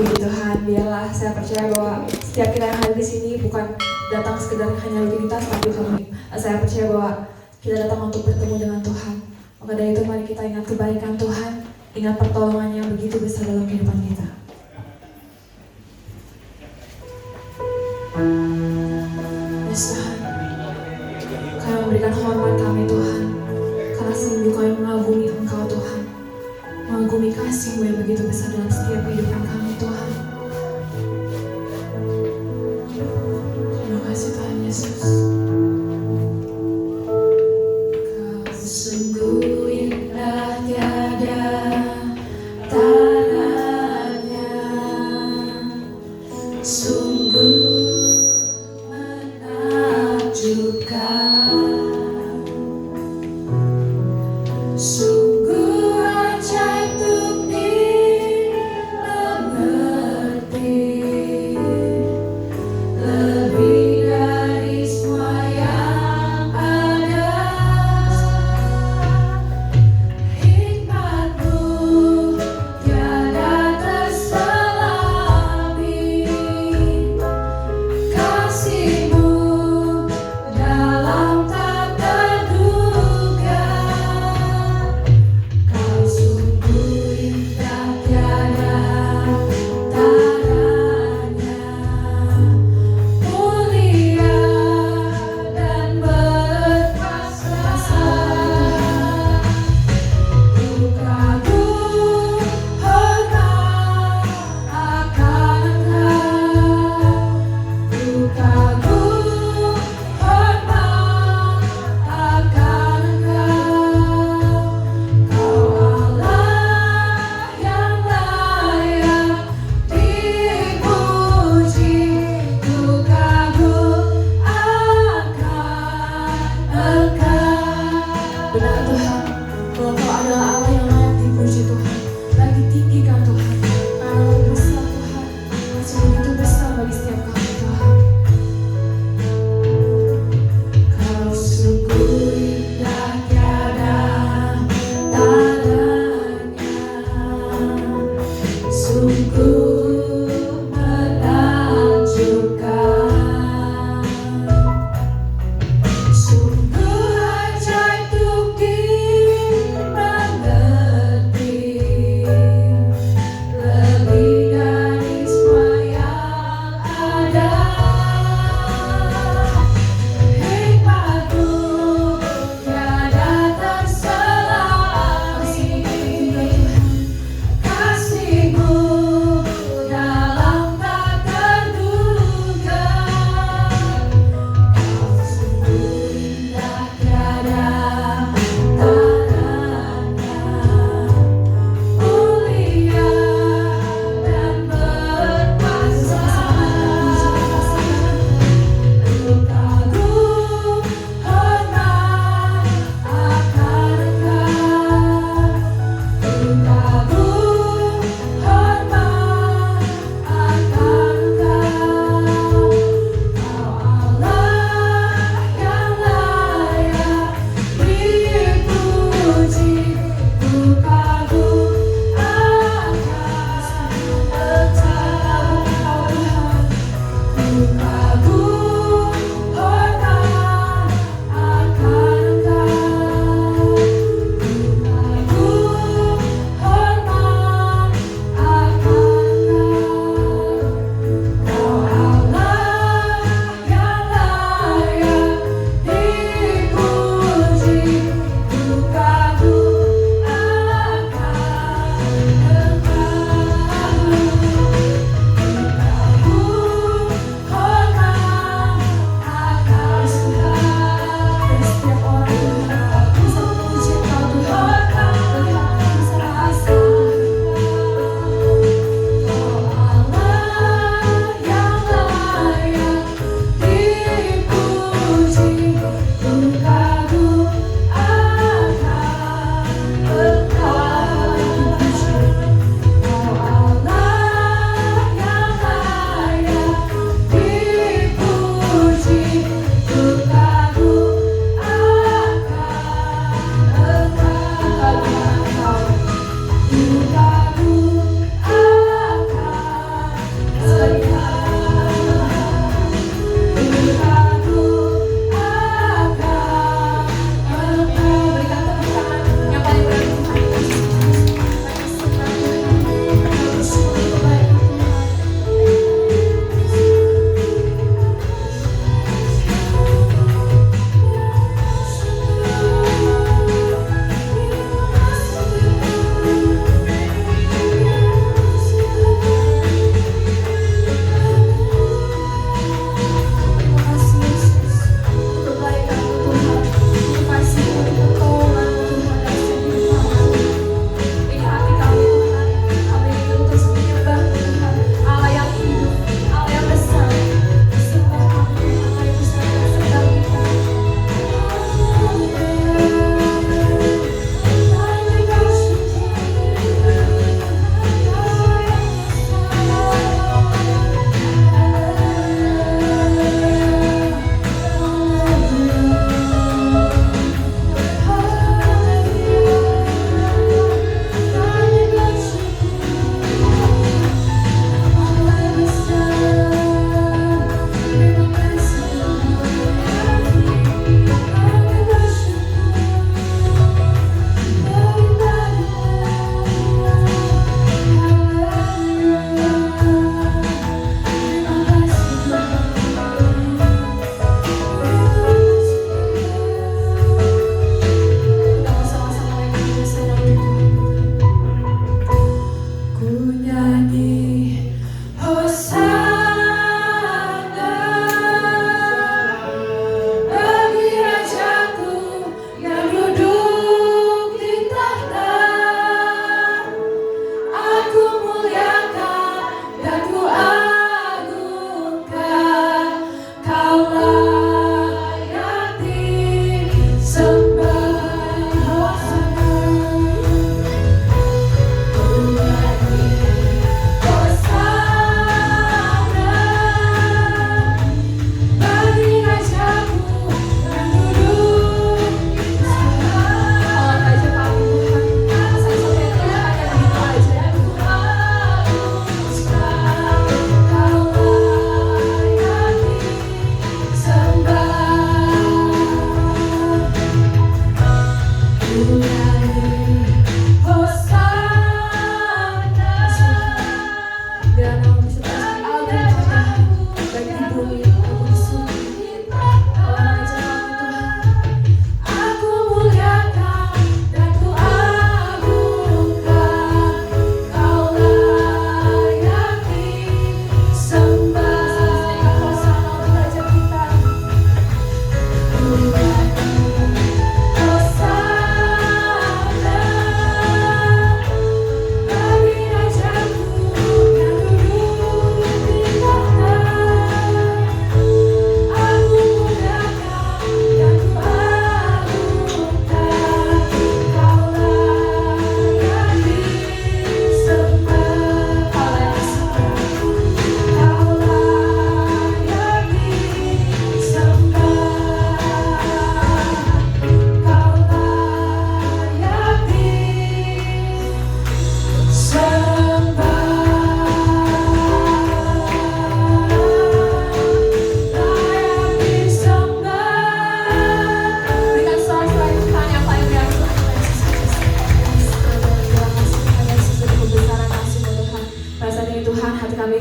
puji Tuhan, biarlah saya percaya bahwa setiap kita yang hadir di sini bukan datang sekedar hanya rutinitas, tapi saya percaya bahwa kita datang untuk bertemu dengan Tuhan. Maka dari itu mari kita ingat kebaikan Tuhan, ingat pertolongannya yang begitu besar dalam kehidupan kita. Yes Tuhan, kami memberikan hormat kami Tuhan, karena sungguh kami mengagumi Engkau Tuhan, mengagumi kasih-Mu yang begitu besar dalam setiap kehidupan kami Tuhan. Terima kasih Tuhan Yesus. Kau sungguh indah tiada tandanya, sungguh menakjubkan, sungguh ajaib untuk dimengerti, lebih dari semua yang ada. Hikmat-Mu tiada terselami,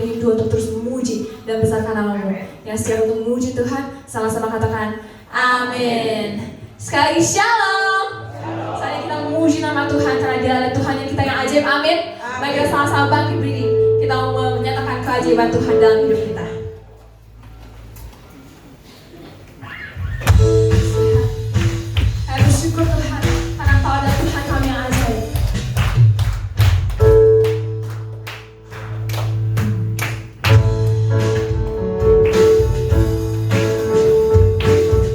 rindu untuk terus memuji dan besarkan nama-Mu. Yang siap untuk memuji Tuhan, sama-sama katakan amin. Sekali lagi shalom. Saatnya kita memuji nama Tuhan karena Dia adalah Tuhan yang kita yang ajaib, amin. Mari kita sama-sama bangkit berdiri. Kita mau menyatakan keajaiban Tuhan dalam hidup kita. Bersyukur Tuhan karena Engkau adalah Tuhan kami yang ajaib.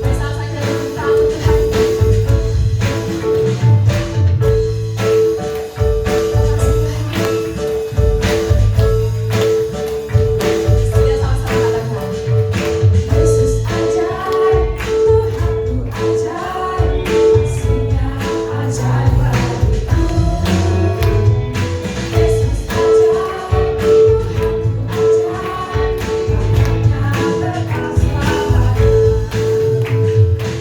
Bersama kita berdoa untuk Tuhan. Kita sama-sama katakan Yesus ajaib, Tuhanku ajaib, kasih-Nya ajaib bagiku. Yesus ajaib, Tuhanku ajaib, karunia kekal selamanya.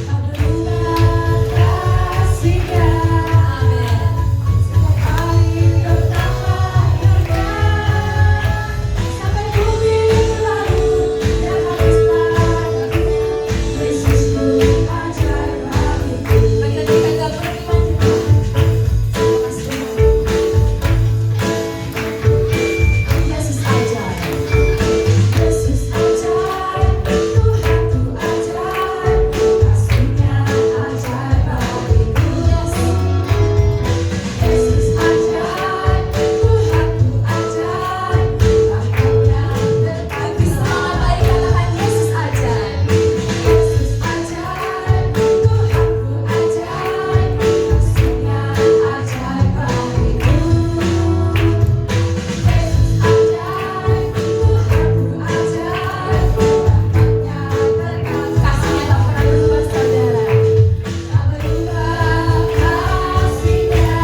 Tak berubah kasih-Nya, amin. Setiap hari bertambah indah, sampai bumi berlalu dan habislah daku. Yesusku ajaib bagiku. Bagi kita tinggal beriman di Tuhan. Terima kasih Tuhan. Yesus ajaib, Yesus ajaib, Tuhanku ajaib, kasih-Nya ajaib bagiku. Yesus ajaib, Tuhanku ajaib, rahmatnya berkati. Semangat baik katakan Yesus ajaib. Yesus ajaib, Tuhanku ajaib, kasih-Nya ajaib bagiku. Yesus ajaib, Tuhanku ajaib, rahmatnya berkati. Kasih-Nya tak pernah berubah saudara, tak berubah kasih-Nya.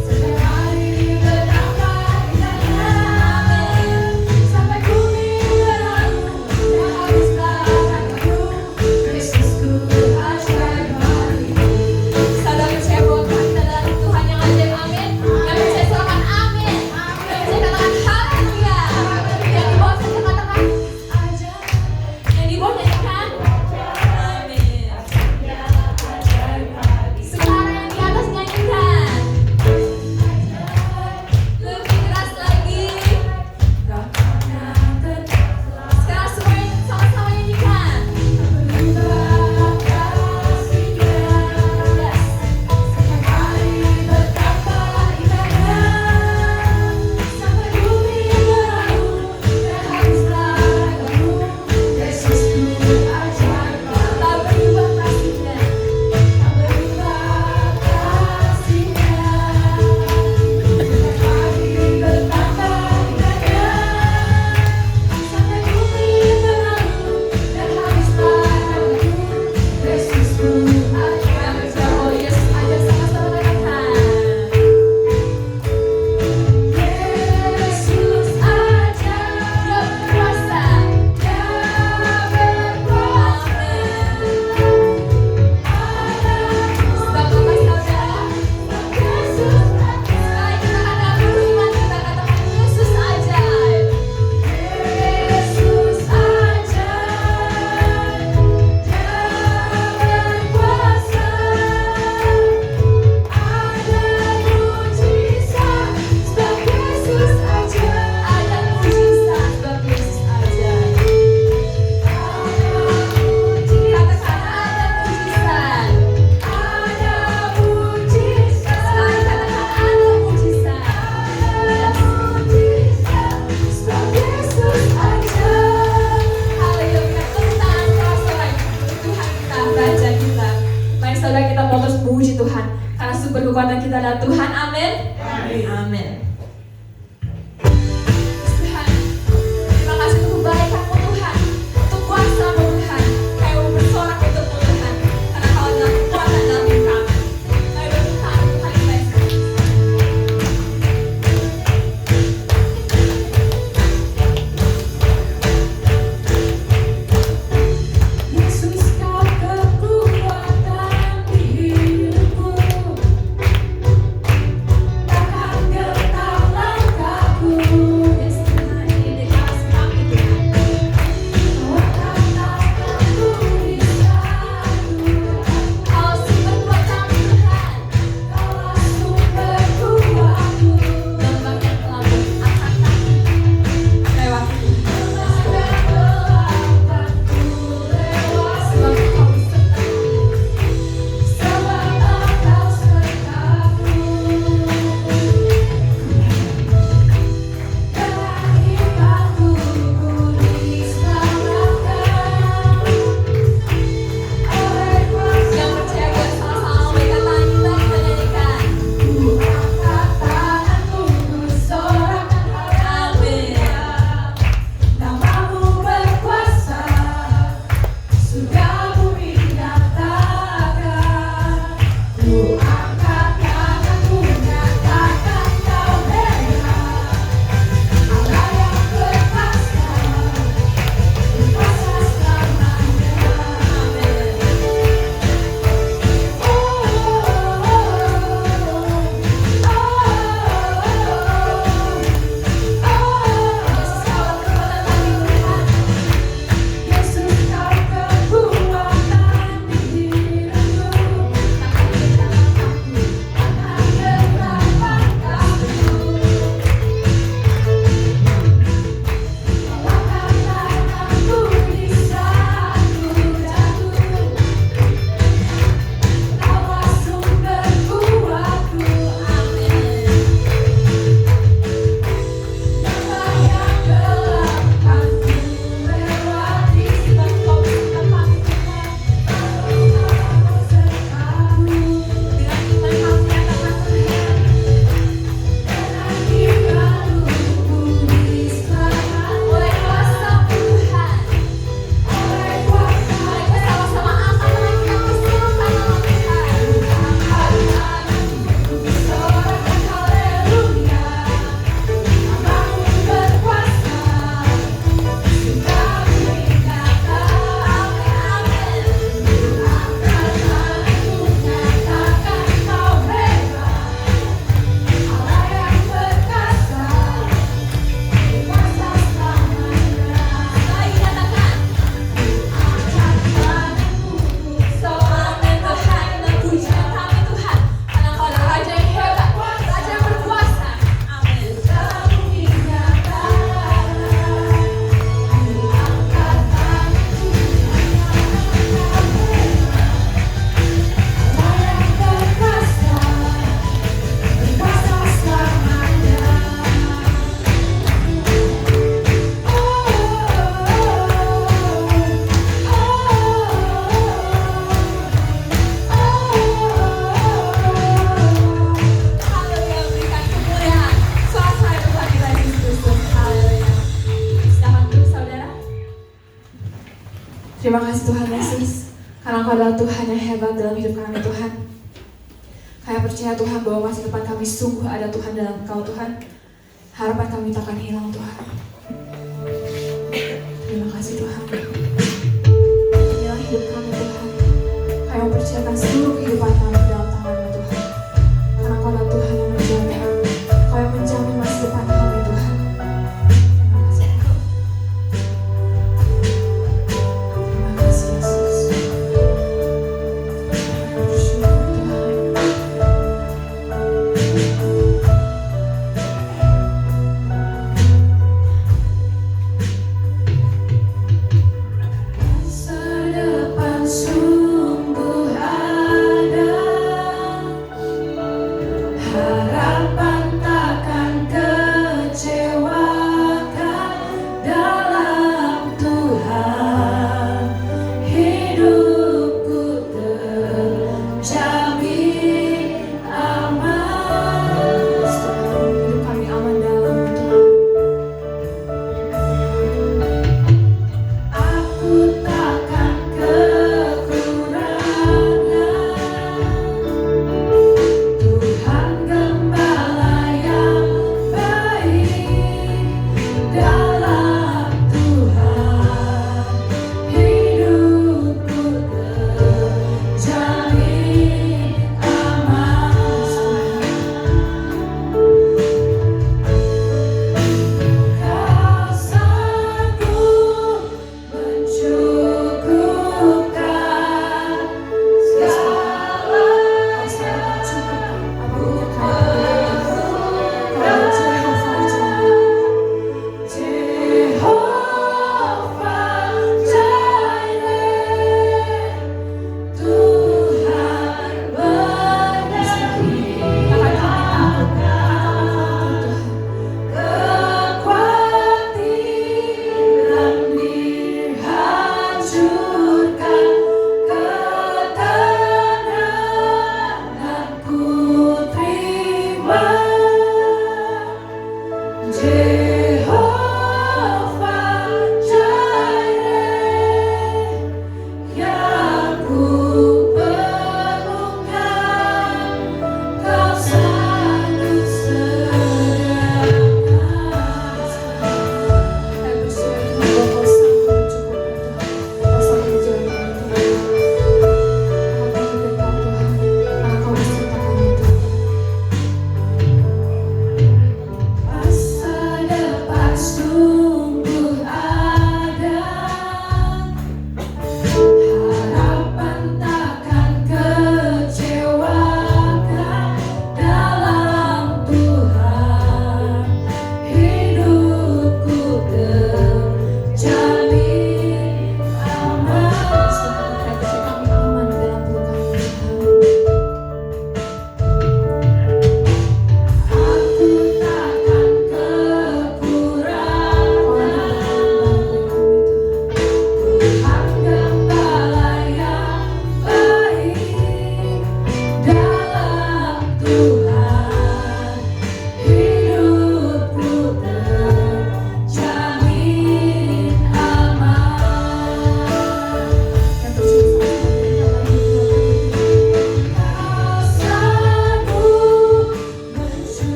Setiap hari bertambah indahnya, amin. Sampai bumi berlalu dan habislah ragaku. Yesusku ajaib bagiku. Saudara percaya bahwa Tuhan kita adalah Tuhan yang ajaib, amin. Yang percaya silakan amin. Yang percaya katakan haleluya. Yang di bawah saya katakan ajaib. Yang di bawah nyanyikan amin. Sekarang yang di atas nyanyikan lebih keras lagi. Sekarang semuanya sama-sama nyanyikan. Berubah kasih-Nya, yes. Setiap hari bertambah indahnya, sampai bumi berlalu dan habislah ragaku. Yesusku ajaib bagiku. Tak berubah kasih-Nya, tak berubah kasih-Nya. Setiap hari bertambah indahnya, sampai bumi berlalu dan habislah ragaku. Yesusku ajaib. Oh Yesus ajaib, sama-sama katakan Yesus ajaib. Dia berkuasa, Dia berkuasa. Sebab apa saudara? Yesus ajaib. Kita akan beriman, kita katakan Yesus ajaib. Yesus ajaib. Dia berkuasa. Ada mujizat sebab Yesus ajaib. Ada mujizat sebab Yesus ajaib. Katakan ada mujizat. Ada mujizat. Sekali katakan ada mujizat. Ada mujizat sebab Yesus ajaib. Haleluya. Kita tepuk tangan keras-keras untuk Tuhan kita, Raja kita. Mari saudara kita mau terus memuji Tuhan karena sumber kekuatan kita adalah Tuhan, amin. Amin. Tuhan, terima kasih untuk kebaikan-Mu Tuhan, untuk kuasa-Mu Tuhan. Kami mau bersorak untuk-Mu Tuhan, karena Kau adalah kekuatan dalam hidup kami. Mari bertepuk tangan untuk Tuhan yang baik. Yesus Kau kekuatan di hidupku. Terima kasih Tuhan Yesus, karena Engkau adalah Tuhan yang hebat dalam hidup kami Tuhan. Kami percaya Tuhan bahwa masa depan kami sungguh ada Tuhan dalam Engkau Tuhan. Harapan kami tak akan hilang Tuhan. Terima kasih Tuhan. Inilah hidup kami Tuhan. Kami mempercayakan seluruh kehidupan kami ke dalam tangan-Mu Tuhan. Karena Engkau adalah Tuhan yang menjaga. Kau yang menjamin masa depan kami Tuhan. Terima kasih Engkau. Terima kasih Yesus. Bersyukur Tuhan.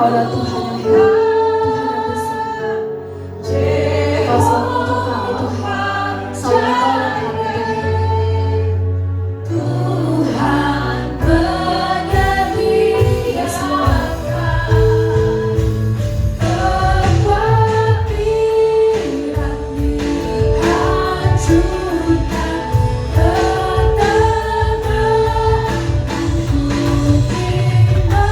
Engkau adalah Tuhan yang hebat, Tuhan yang besar. Engkau selalu menuntut kami Tuhan, selalu menolong kami Tuhan. Tuhan berdiri akan kekuatan dihancurkan, ketenangan ku terima.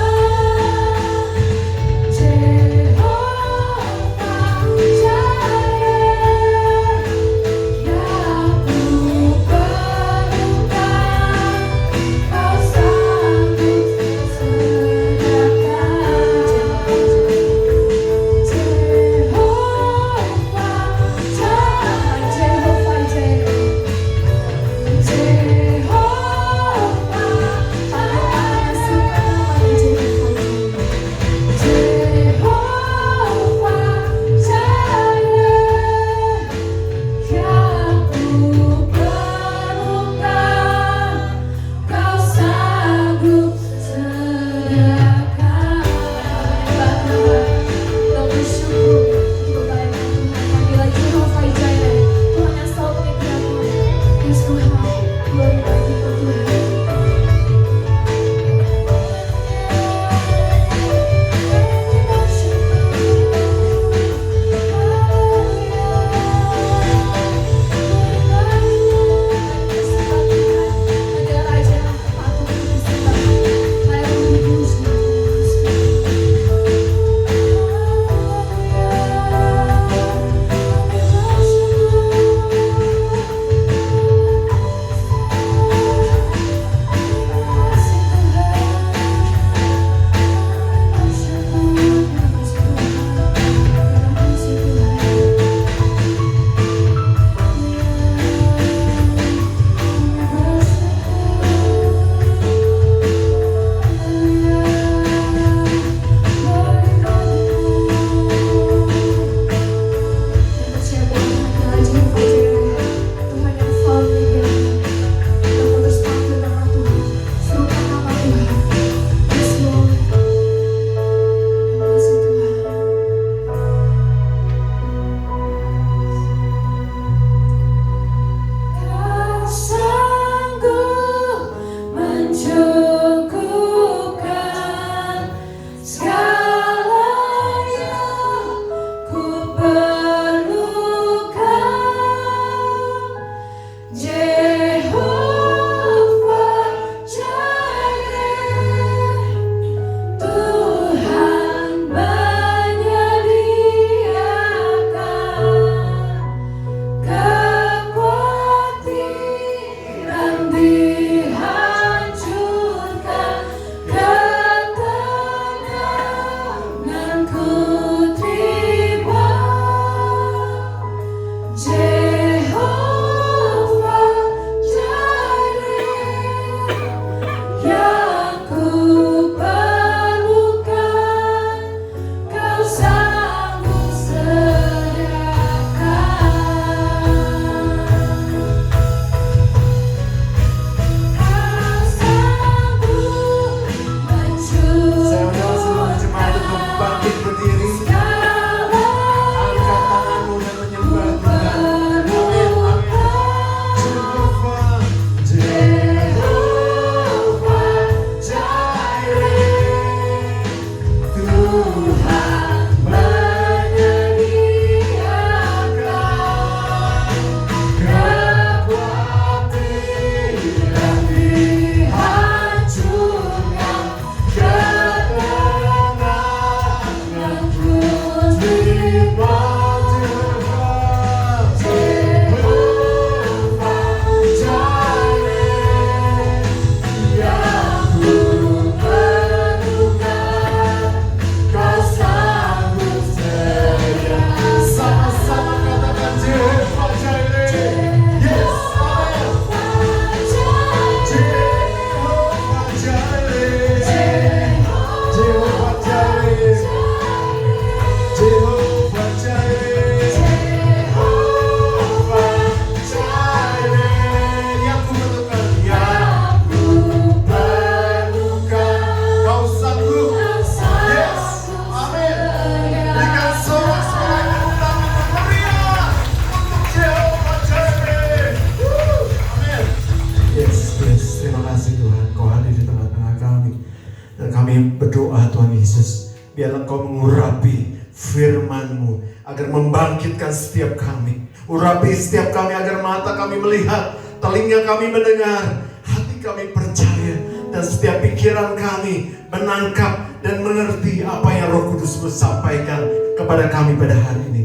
Kami berdoa Tuhan Yesus, biarlah Engkau mengurapi firman-Mu agar membangkitkan setiap kami. Urapi setiap kami agar mata kami melihat, telinga kami mendengar, hati kami percaya, dan setiap pikiran kami menangkap dan mengerti apa yang Roh Kudus sampaikan kepada kami pada hari ini.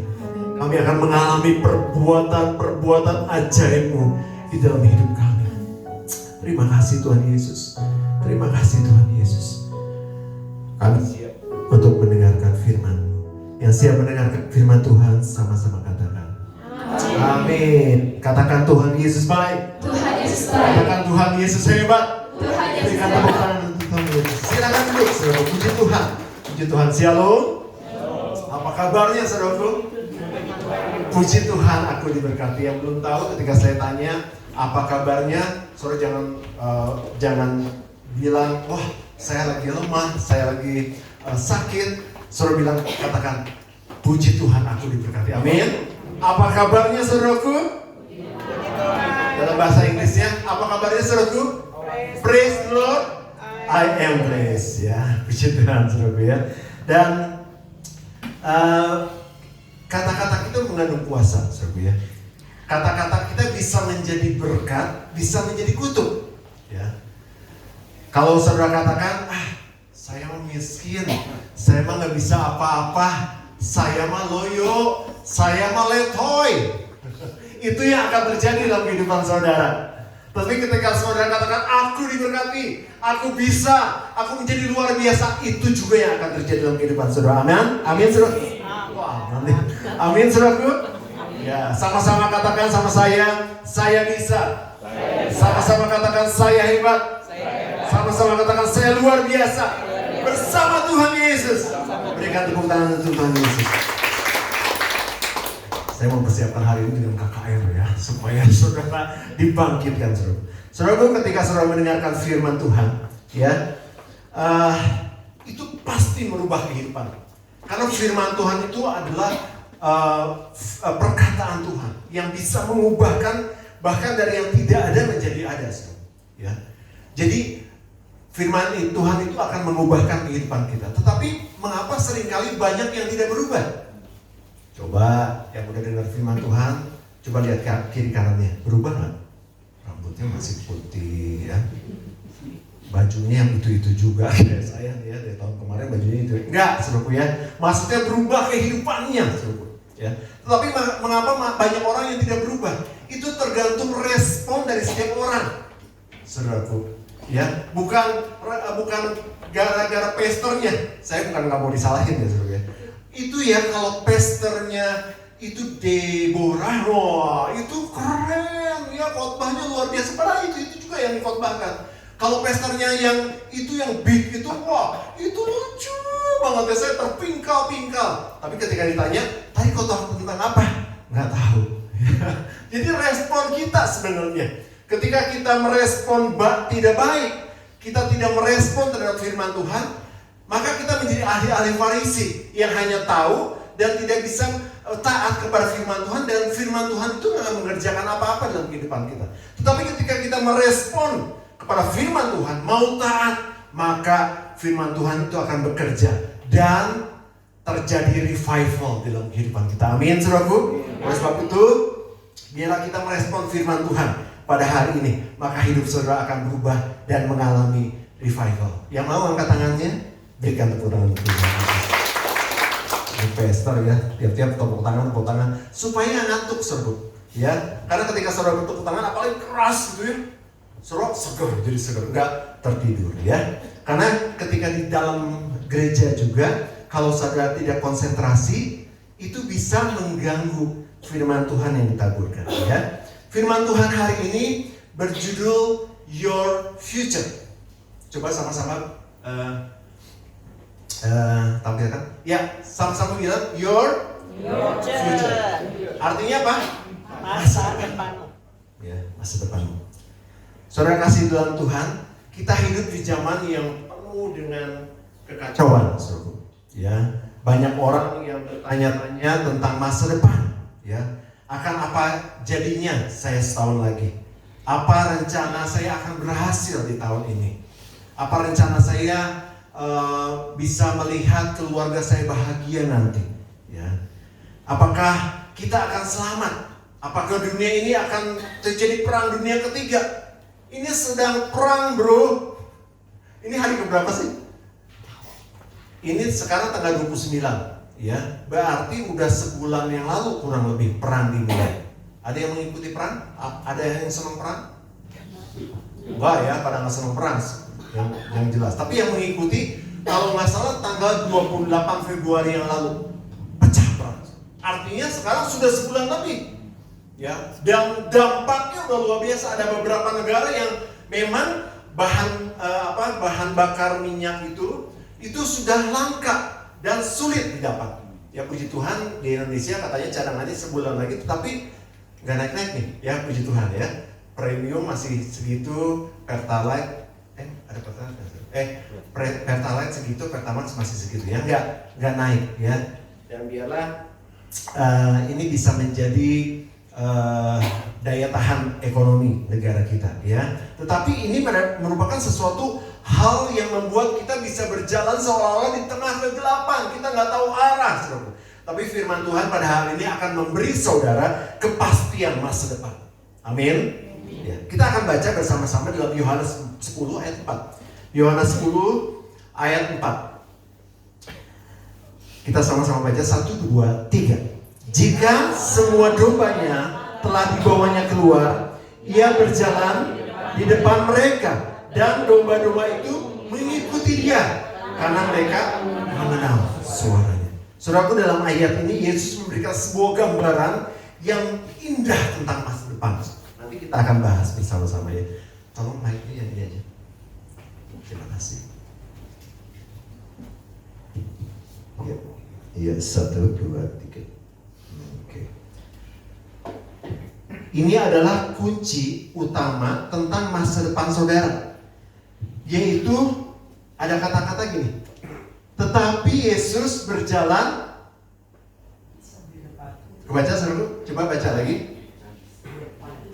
Kami akan mengalami perbuatan-perbuatan ajaib-Mu di dalam hidup kami. Terima kasih Tuhan Yesus. Terima kasih Tuhan Yesus. Kami siap untuk mendengarkan firman-Mu. Yang siap mendengarkan firman Tuhan sama-sama katakan amin. Katakan Tuhan Yesus baik. Tuhan Yesus baik. Katakan Tuhan Yesus hebat. Tuhan Yesus Berikan hebat. tepuk tangan untuk Tuhan Yesus. Silakan duduk, saudara. Puji Tuhan. Puji Tuhan. Shalom. Apa kabarnya, saudaraku? Puji Tuhan, aku diberkati. Yang belum tahu, ketika saya tanya apa kabarnya, saudara jangan bilang, wah saya lagi lemah, saya lagi sakit. Saudara bilang, katakan, puji Tuhan, aku diberkati. Amin. Apa kabarnya, saudaraku? Dalam bahasa Inggrisnya, apa kabarnya, saudaraku? Praise the Lord, I am blessed. Ya, puji Tuhan, saudaraku ya. Dan kata-kata kita mengandung kuasa, saudaraku ya. Kata-kata kita bisa menjadi berkat, bisa menjadi kutuk. Ya. Kalau saudara katakan, saya mah miskin, saya mah nggak bisa apa-apa, saya mah loyo, saya mah letoy. Itu yang akan terjadi dalam kehidupan saudara. Tapi ketika saudara katakan, aku diberkati, aku bisa, aku menjadi luar biasa, itu juga yang akan terjadi dalam kehidupan saudara. Amin? Amin, saudara? Wah, amin. Amin, saudaraku? Ya, sama-sama katakan sama saya bisa. Sama-sama katakan saya hebat. Sama-sama katakan saya luar biasa. Bersama Tuhan Yesus. Berikan tepuk tangan untuk Tuhan Yesus. Saya mau persiapkan hari ini dengan KKR ya, supaya saudara dibangkitkan, saudara. Saudara, ketika saudara mendengarkan firman Tuhan, ya, itu pasti merubah kehidupan. Karena firman Tuhan itu adalah perkataan Tuhan yang bisa mengubahkan bahkan dari yang tidak ada menjadi ada, saudara. Ya, jadi firman Tuhan itu akan mengubahkan kehidupan kita. Tetapi mengapa seringkali banyak yang tidak berubah? Coba yang udah dengar firman Tuhan, coba lihat kiri kanannya, berubah nggak? Rambutnya masih putih ya, bajunya yang itu juga kayak saya nih ya, dari tahun kemarin bajunya itu. Enggak, saudaraku ya. Maksudnya berubah kehidupannya, saudaraku ya. Tetapi mengapa banyak orang yang tidak berubah? Itu tergantung respon dari setiap orang, saudaraku. Ya, bukan gara-gara pastornya. Saya bukan nggak mau disalahin ya, saudara. Itu ya kalau pastornya itu Deborah, wah itu keren ya, khotbahnya luar biasa. Padahal itu juga yang dikhotbahkan. Kalau pastornya yang big itu, wah itu lucu banget ya, saya terpingkal-pingkal. Tapi ketika ditanya, tadi khotbah tentang apa? Nggak tahu. Jadi respon kita sebenarnya. Ketika kita merespon tidak baik, kita tidak merespon terhadap firman Tuhan, maka kita menjadi ahli-ahli Farisi yang hanya tahu dan tidak bisa taat kepada firman Tuhan, dan firman Tuhan itu nggak mengerjakan apa-apa dalam kehidupan kita. Tetapi ketika kita merespon kepada firman Tuhan, mau taat, maka firman Tuhan itu akan bekerja dan terjadi revival dalam kehidupan kita. Amin, saudaraku. Oleh sebab itu, biarlah kita merespon firman Tuhan pada hari ini, maka hidup saudara akan berubah dan mengalami revival. Yang mau angkat tangannya, berikan tepuk tangan untuk Tuhan. Ini pastor ya, tiap-tiap tepuk tangan supaya ngantuk, saudara. Ya, karena ketika saudara bertepuk tangan, apalagi keras gitu ya, saudara seger, jadi seger, enggak tertidur ya. Karena ketika di dalam gereja juga, kalau saudara tidak konsentrasi, itu bisa mengganggu firman Tuhan yang ditaburkan ya. Firman Tuhan hari ini berjudul Your Future. Coba sama-sama tampilkan. Ya, sama-sama bilang Your Future. Artinya apa? Masa depanmu. Ya, masa depanmu. Saudara kasih dalam Tuhan, kita hidup di zaman yang penuh dengan kekacauan, saudara. Ya, banyak orang yang bertanya-tanya tentang masa depan. Ya. Akan apa jadinya saya setahun lagi? Apa rencana saya akan berhasil di tahun ini? Apa rencana saya bisa melihat keluarga saya bahagia nanti? Ya. Apakah kita akan selamat? Apakah dunia ini akan terjadi perang dunia ketiga? Ini sedang perang, bro. Ini hari keberapa sih? Ini sekarang tanggal 29, ya. Berarti udah sebulan yang lalu kurang lebih perang dimulai. Ada yang mengikuti perang? Ada yang senang perang? Enggak ya, pada nggak senang perang yang jelas. Tapi yang mengikuti, kalau nggak salah tanggal 28 Februari yang lalu pecah perang. Artinya sekarang sudah sebulan lebih, ya. Dan dampaknya udah luar biasa. Ada beberapa negara yang memang bahan bakar minyak itu sudah langka dan sulit didapat. Ya puji Tuhan di Indonesia katanya cadangannya sebulan lagi, tetapi nggak naik-naik nih. Ya puji Tuhan ya. Premium masih segitu, Pertalite ada Pertalite segitu, Pertamax masih segitu ya, nggak naik ya. Dan biarlah ini bisa menjadi daya tahan ekonomi negara kita ya. Tetapi ini merupakan sesuatu hal yang membuat kita bisa berjalan seolah-olah di tengah kegelapan, kita nggak tahu arah, saudara. Tapi firman Tuhan pada hari ini akan memberi saudara kepastian masa depan. Amin. Ya, kita akan baca bersama-sama dalam Yohanes 10 ayat 4. Yohanes 10 ayat 4. Kita sama-sama baca 1, 2, 3. Jika semua dombanya telah dibawanya keluar, ia berjalan di depan mereka, dan domba-domba itu mengikuti dia, karena mereka mengenal suaranya. Saudaraku, dalam ayat ini Yesus memberikan sebuah gambaran yang indah tentang masa depan. Nanti kita akan bahas bersama-sama ya. Tolong mic-nya yang ini aja. Terima kasih. Iya, 1, 2, 3. Oke. Ini adalah kunci utama tentang masa depan saudara. Yaitu ada kata-kata gini. Tetapi Yesus berjalan. Kebaca saudara, coba baca lagi.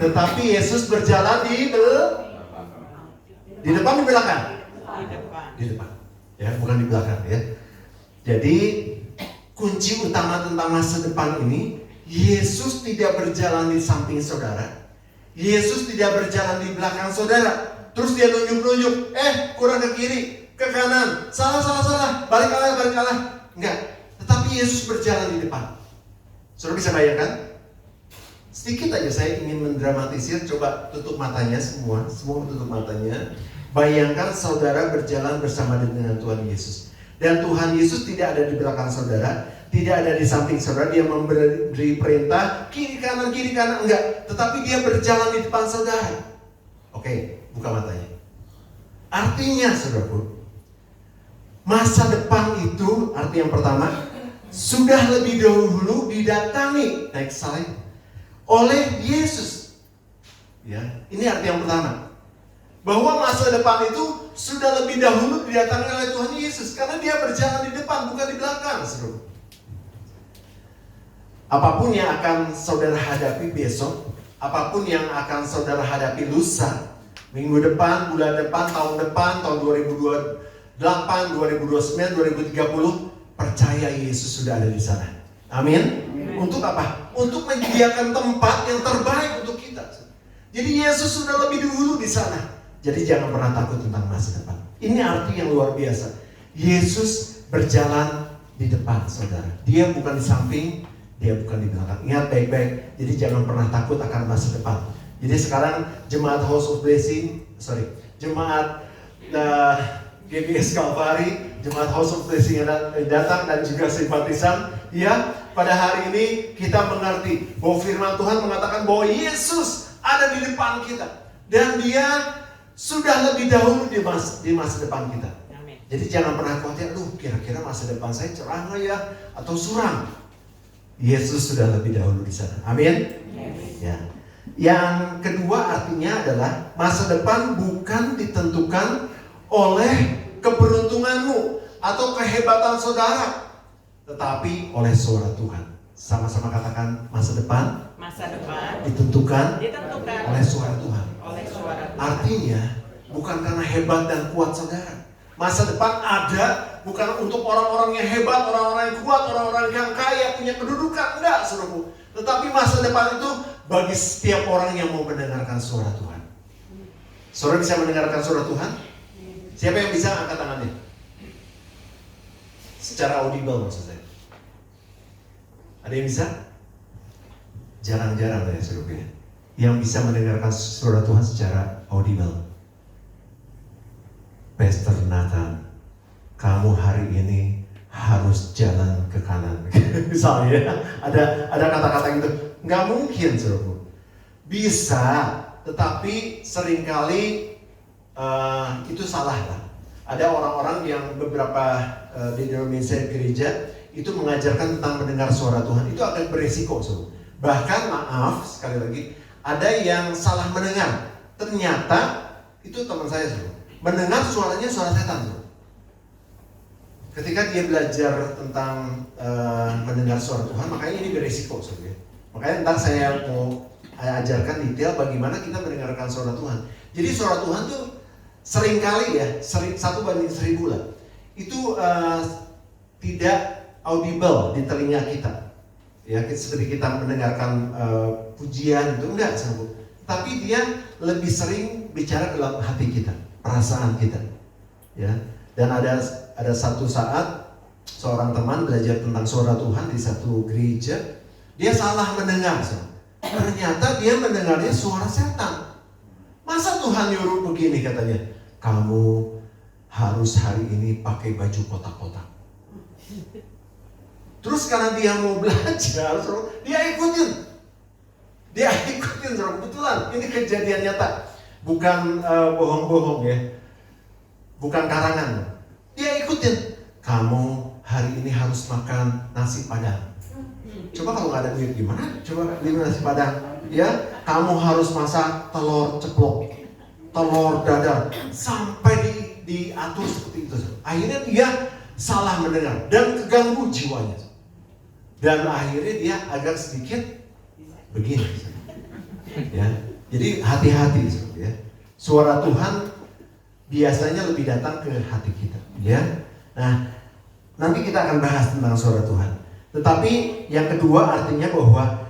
Tetapi Yesus berjalan di depan, di belakang. Di depan. Ya, bukan di belakang ya. Jadi kunci utama tentang masa depan ini, Yesus tidak berjalan di samping saudara. Yesus tidak berjalan di belakang saudara. Terus dia nunjuk-nunjuk, kurang ke kiri, ke kanan, salah, balik kalah. Enggak. Tetapi Yesus berjalan di depan. Saudara bisa bayangkan? Sedikit aja saya ingin mendramatisir. Coba tutup matanya semua tutup matanya. Bayangkan saudara berjalan bersama dengan Tuhan Yesus. Dan Tuhan Yesus tidak ada di belakang saudara, tidak ada di samping saudara. Dia memberi perintah kiri kanan, enggak. Tetapi dia berjalan di depan saudara. Oke, buka matanya. Artinya saudaraku, masa depan itu arti yang pertama sudah lebih dahulu didatangi, next slide, oleh Yesus. Ya, ini arti yang pertama. Bahwa masa depan itu sudah lebih dahulu didatangi oleh Tuhan Yesus, karena dia berjalan di depan, bukan di belakang, saudara. Apapun yang akan saudara hadapi besok, apapun yang akan saudara hadapi lusa, minggu depan, bulan depan, tahun depan, tahun 2028, 2029, 2030, percaya Yesus sudah ada di sana. Amin. Untuk apa? Untuk menyediakan tempat yang terbaik untuk kita. Jadi Yesus sudah lebih dahulu di sana. Jadi jangan pernah takut tentang masa depan. Ini arti yang luar biasa. Yesus berjalan di depan saudara. Dia bukan di samping, dia bukan di belakang. Ingat baik-baik. Jadi jangan pernah takut akan masa depan. Jadi sekarang jemaat House of Blessing, jemaat GBS Calvary, jemaat House of Blessing yang datang dan juga simpatisan, ya, pada hari ini kita mengerti bahwa firman Tuhan mengatakan bahwa Yesus ada di depan kita dan dia sudah lebih dahulu di masa depan kita. Amin. Jadi jangan pernah khawatir, kira-kira masa depan saya cerah nggak ya atau suram. Yesus sudah lebih dahulu di sana. Amin. Ya. Yang kedua artinya adalah masa depan bukan ditentukan oleh keberuntunganmu atau kehebatan saudara, tetapi oleh suara Tuhan. Sama-sama katakan masa depan ditentukan oleh suara Tuhan. Artinya bukan karena hebat dan kuat saudara. Masa depan ada bukan untuk orang-orang yang hebat, orang-orang yang kuat, orang-orang yang kaya, punya kedudukan. Enggak, saudaraku. Tetapi masa depan itu bagi setiap orang yang mau mendengarkan suara Tuhan. Saudara bisa mendengarkan suara Tuhan? Siapa yang bisa angkat tangannya? Secara audible maksud saya. Ada yang bisa? Jarang-jarang ya saudara ya. Yang bisa mendengarkan suara Tuhan secara audible. Pastor Nathan, kamu hari ini harus jalan ke kanan. Misalnya ada kata-kata gitu. Nggak mungkin saudaraku. Bisa, tetapi seringkali itu salah lah. Ada orang-orang yang beberapa denominasi gereja itu mengajarkan tentang mendengar suara Tuhan. Itu agak beresiko saudara. Bahkan maaf sekali lagi, ada yang salah mendengar. Ternyata itu teman saya saudara. Mendengar suaranya suara setan saudara. Ketika dia belajar tentang mendengar suara Tuhan, makanya ini beresiko saudara. Makanya ntar saya mau ajarkan detail bagaimana kita mendengarkan suara Tuhan. Jadi suara Tuhan tuh seringkali ya, 1:1000 lah. Itu tidak audible di telinga kita. Ya, seperti kita mendengarkan pujian itu enggak saudara. Tapi dia lebih sering bicara dalam hati kita, perasaan kita. Ya. Dan ada satu saat seorang teman belajar tentang suara Tuhan di satu gereja, dia salah mendengar. Ternyata dia mendengarnya suara setan. Masa Tuhan nyuruh begini katanya, kamu harus hari ini pakai baju kotak-kotak. Terus karena dia mau belajar, dia ikutin. Kebetulan ini kejadian nyata, bukan bohong-bohong ya, bukan karangan. Dia ikutin, kamu hari ini harus makan nasi padang. Coba kalau nggak ada duit gimana? Coba beli nasi padang. Ya, kamu harus masak telur ceplok, telur dadar, sampai diatur seperti itu. Akhirnya dia salah mendengar dan keganggu jiwanya. Dan akhirnya dia agak sedikit begini. Ya, jadi hati-hati ya. Suara Tuhan biasanya lebih datang ke hati kita. Ya, nah nanti kita akan bahas tentang suara Tuhan. Tetapi yang kedua artinya bahwa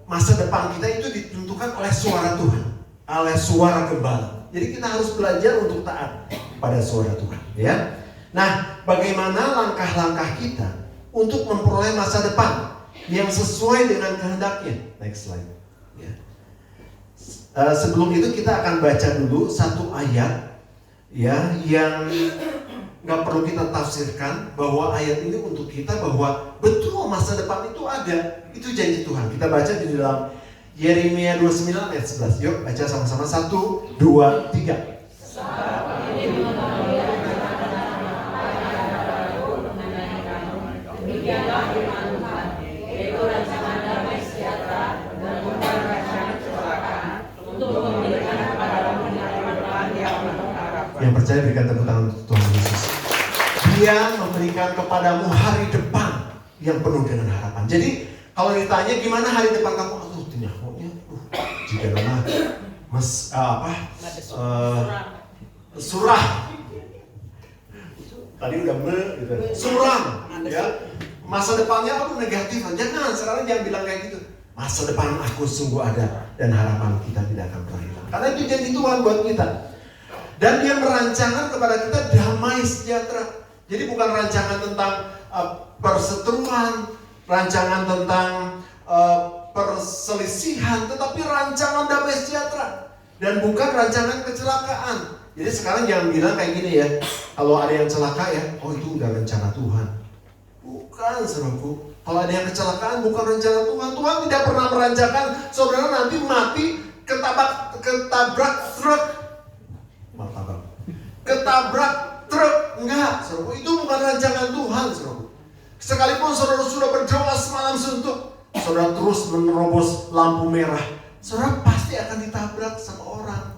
masa depan kita itu ditentukan oleh suara Tuhan, oleh suara gembala. Jadi kita harus belajar untuk taat pada suara Tuhan. Ya, nah bagaimana langkah-langkah kita untuk memperoleh masa depan yang sesuai dengan kehendaknya? Next slide. Ya. Sebelum itu kita akan baca dulu satu ayat ya yang nggak perlu kita tafsirkan, bahwa ayat ini untuk kita bahwa betul masa depan itu ada, itu janji Tuhan. Kita baca di dalam Yeremia 29 ayat 11. Yuk baca sama-sama, 1, 2, 3. Yang percaya berikan tepuk tangan untuk Tuhan Yesus. Dia memberikan kepadamu hari depan yang penuh dengan harapan. Jadi kalau ditanya gimana hari depan kamu, aduh tinyahonya, jika lama surah. Tadi udah gitu. Suram, ya. Masa depannya aduh negatif. Jangan, sekarang jangan bilang kayak gitu. Masa depan aku sungguh ada dan harapan kita tidak akan pernah hilang. Karena itu janji Tuhan buat kita. Dan dia merancangkan kepada kita damai sejahtera. Jadi bukan rancangan tentang perseteruan, rancangan tentang perselisihan, tetapi rancangan damai sejahtera. Dan bukan rancangan kecelakaan. Jadi sekarang jangan bilang kayak gini ya, kalau ada yang celaka ya, oh itu udah rencana Tuhan. Bukan saudaraku. Kalau ada yang kecelakaan bukan rencana Tuhan. Tuhan tidak pernah merancangkan saudara nanti mati ketabrak truk. Ketabrak truk, enggak, saudara. Itu bukan rancangan Tuhan, saudara. Sekalipun saudara sudah berdoa semalam suntuk, saudara terus menerobos lampu merah, saudara pasti akan ditabrak sama orang.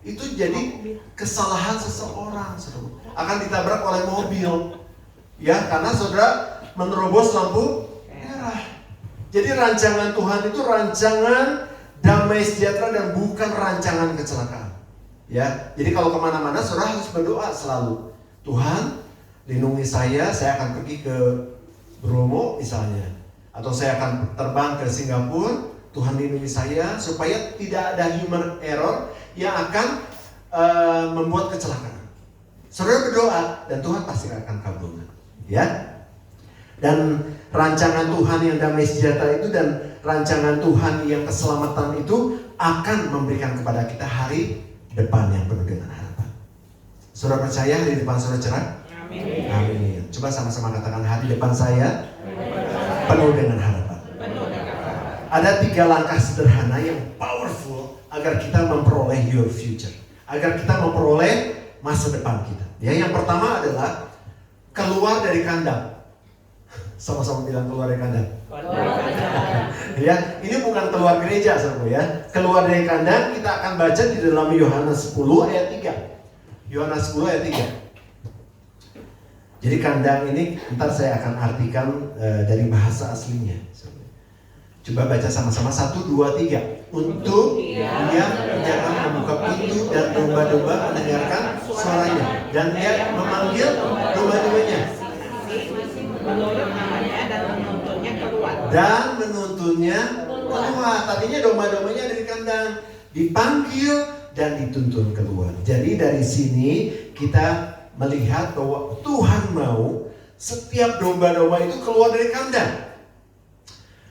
Itu jadi kesalahan seseorang, saudara. Akan ditabrak oleh mobil, ya, karena saudara menerobos lampu merah. Jadi rancangan Tuhan itu rancangan damai sejahtera dan bukan rancangan kecelakaan. Ya, jadi kalau kemana-mana saudara harus berdoa selalu. Tuhan, lindungi saya akan pergi ke Bromo misalnya, atau saya akan terbang ke Singapura. Tuhan lindungi saya supaya tidak ada human error yang akan membuat kecelakaan. Saudara berdoa dan Tuhan pasti akan kabulkan. Ya. Dan rancangan Tuhan yang damai sejahtera itu dan rancangan Tuhan yang keselamatan itu akan memberikan kepada kita hari depan yang penuh dengan harapan. Saudara percaya hari depan saudara cerah? Amin. Amin. Coba sama-sama katakan, hari depan saya penuh dengan harapan. Ada 3 langkah sederhana yang powerful agar kita memperoleh your future, agar kita memperoleh masa depan kita. Ya, yang pertama adalah keluar dari kandang. Sama-sama bilang keluar dari kandang. Ya, ini bukan keluar gereja, saudara ya. Keluar dari kandang kita akan baca di dalam Yohanes 10 ayat 3. Yohanes 10 ayat 3. Jadi kandang ini ntar saya akan artikan dari bahasa aslinya. Coba baca sama-sama 1, 2, 3. Untuk dia jangan membuka pintu dan domba-domba mendengarkan suaranya, dan dia memanggil domba-dombanya Menurut namanya dan menuntunnya keluar. Tadinya domba-dombanya dari kandang, dipanggil dan dituntun keluar. Jadi dari sini kita melihat bahwa Tuhan mau setiap domba-domba itu keluar dari kandang.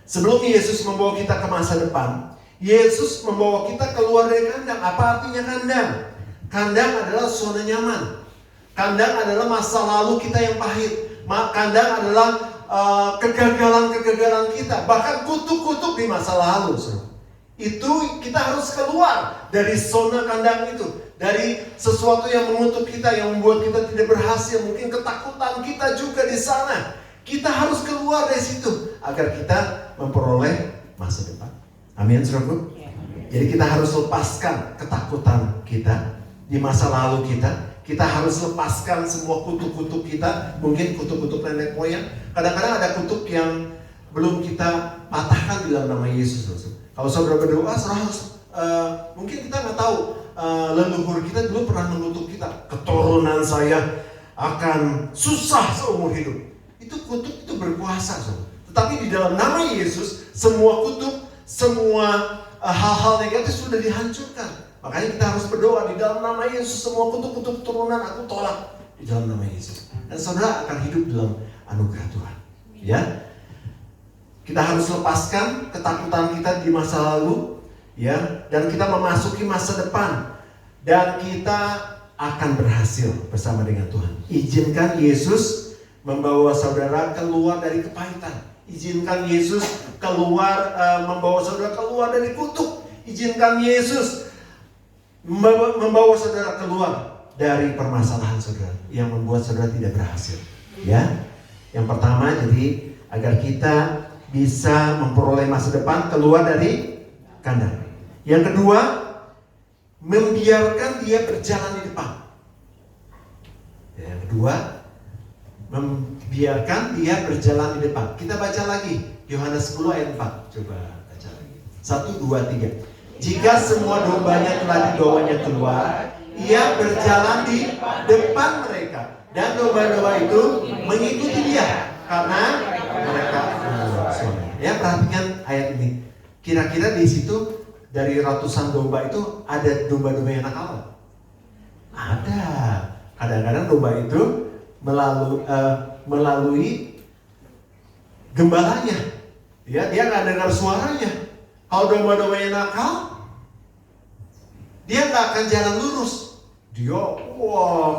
Sebelum Yesus membawa kita ke masa depan, Yesus membawa kita keluar dari kandang. Apa artinya kandang? Kandang adalah zona nyaman. Kandang adalah masa lalu kita yang pahit. Kandang adalah kegagalan-kegagalan kita, bahkan kutuk-kutuk di masa lalu. Itu kita harus keluar dari zona kandang itu, dari sesuatu yang mengutuk kita, yang membuat kita tidak berhasil. Mungkin ketakutan kita juga di sana. Kita harus keluar dari situ agar kita memperoleh masa depan. Amin, saudaraku. Jadi kita harus lepaskan ketakutan kita di masa lalu kita. Kita harus lepaskan semua kutuk-kutuk kita. Mungkin kutuk-kutuk nenek moyang. Kadang-kadang ada kutuk yang belum kita patahkan di dalam nama Yesus. Kalau saudara berdoa, saudara harus mungkin kita nggak tahu leluhur kita dulu pernah mengutuk kita. Keturunan saya akan susah seumur hidup. Itu kutuk itu berkuasa, saudara. Tetapi di dalam nama Yesus, semua kutuk, semua hal-hal negatif sudah dihancurkan. Makanya kita harus berdoa di dalam nama Yesus, semua kutuk-kutuk turunan aku tolak di dalam nama Yesus. Dan saudara akan hidup dalam anugerah Tuhan. Ya, kita harus lepaskan ketakutan kita di masa lalu, ya, dan kita memasuki masa depan, dan kita akan berhasil bersama dengan Tuhan. Izinkan Yesus membawa saudara keluar dari kepahitan. Izinkan Yesus keluar, membawa saudara keluar dari kutuk. Izinkan Yesus membawa saudara keluar dari permasalahan saudara yang membuat saudara tidak berhasil. Ya, yang pertama, jadi agar kita bisa memperoleh masa depan, keluar dari kandang. Yang kedua, membiarkan dia berjalan di depan. Yang kedua, membiarkan dia berjalan di depan. Kita baca lagi Yohanes 10 ayat 4. Coba baca lagi. 1, 2, 3. Jika semua dombanya telah dibawanya keluar, ia berjalan di depan mereka, dan domba-domba itu mengikuti dia karena mereka mengenal suaranya. Ya, perhatikan ayat ini. Kira-kira di situ dari ratusan domba itu ada domba-domba yang nakal? Ada. Kadang-kadang domba itu melalui gembalanya, ya, dia nggak dengar suaranya. Kalau domba-domba yang nakal, dia nggak akan jalan lurus. Dia,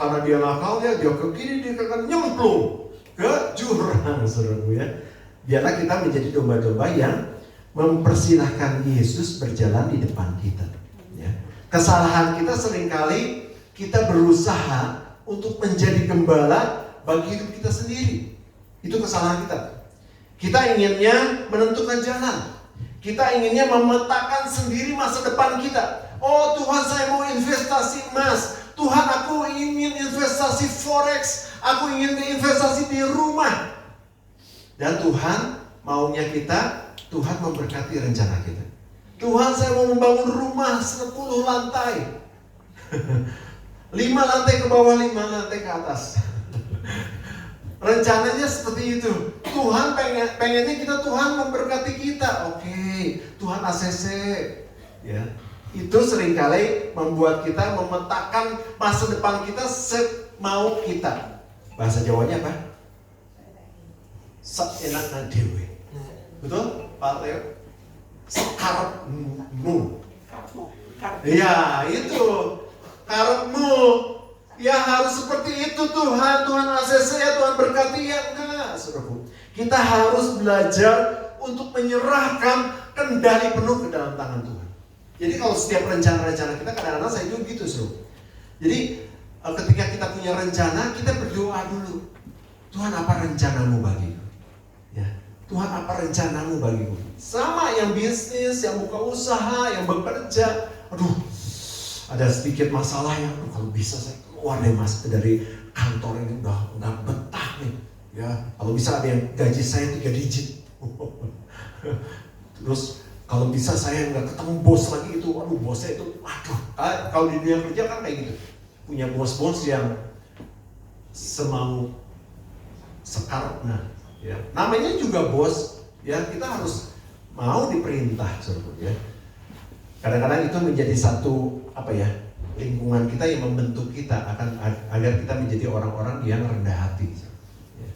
karena dia nakal, dia ke kiri, dia akan nyemplung ke jurang, saudaraku ya. Biarlah kita menjadi domba-domba yang mempersilahkan Yesus berjalan di depan kita. Ya. Kesalahan kita seringkali kita berusaha untuk menjadi gembala bagi hidup kita sendiri. Itu kesalahan kita. Kita inginnya menentukan jalan. Kita inginnya memetakan sendiri masa depan kita. Oh Tuhan, saya mau investasi emas. Tuhan, aku ingin investasi forex. Aku ingin investasi di rumah. Dan Tuhan maunya kita, Tuhan memberkati rencana kita. Tuhan, saya mau membangun rumah 10 lantai. 5 lantai ke bawah, 5 lantai ke atas. Rencananya seperti itu. Tuhan pengennya kita, Tuhan memberkati kita. Oke, Tuhan ACC. Ya, itu seringkali membuat kita memetakan masa depan kita semau kita. Bahasa Jawanya apa? Seenakna dewe. Betul, Pak Leo? Sekarepmu. Ya, itu karepmu. Ya harus seperti itu Tuhan. Tuhan ACC ya, Tuhan berkati ya. Enggak, saudaraku. Kita harus belajar untuk menyerahkan kendali penuh ke dalam tangan Tuhan. Jadi kalau setiap rencana-rencana kita, kadang-kadang saya juga gitu, saudara. Jadi ketika kita punya rencana, kita berdoa dulu. Tuhan, apa rencanamu bagiku? Ya, Tuhan, apa rencanamu bagiku? Sama yang bisnis, yang buka usaha, yang bekerja. Aduh, ada sedikit masalah ya. Kalau bisa saya keluar dari kantor ini, udah nggak betah nih. Ya, kalau bisa ada yang gaji saya 3 digit. Terus kalau bisa saya nggak ketemu bos lagi itu. Waduh, bosnya itu, aduh. Kalau di dunia kerja kan kayak gitu. Punya bos-bos yang semau sekarang, ya. Namanya juga bos, ya, kita harus mau diperintah, saudara, ya. Kadang-kadang itu menjadi satu lingkungan kita yang membentuk kita agar kita menjadi orang-orang yang rendah hati. Ya.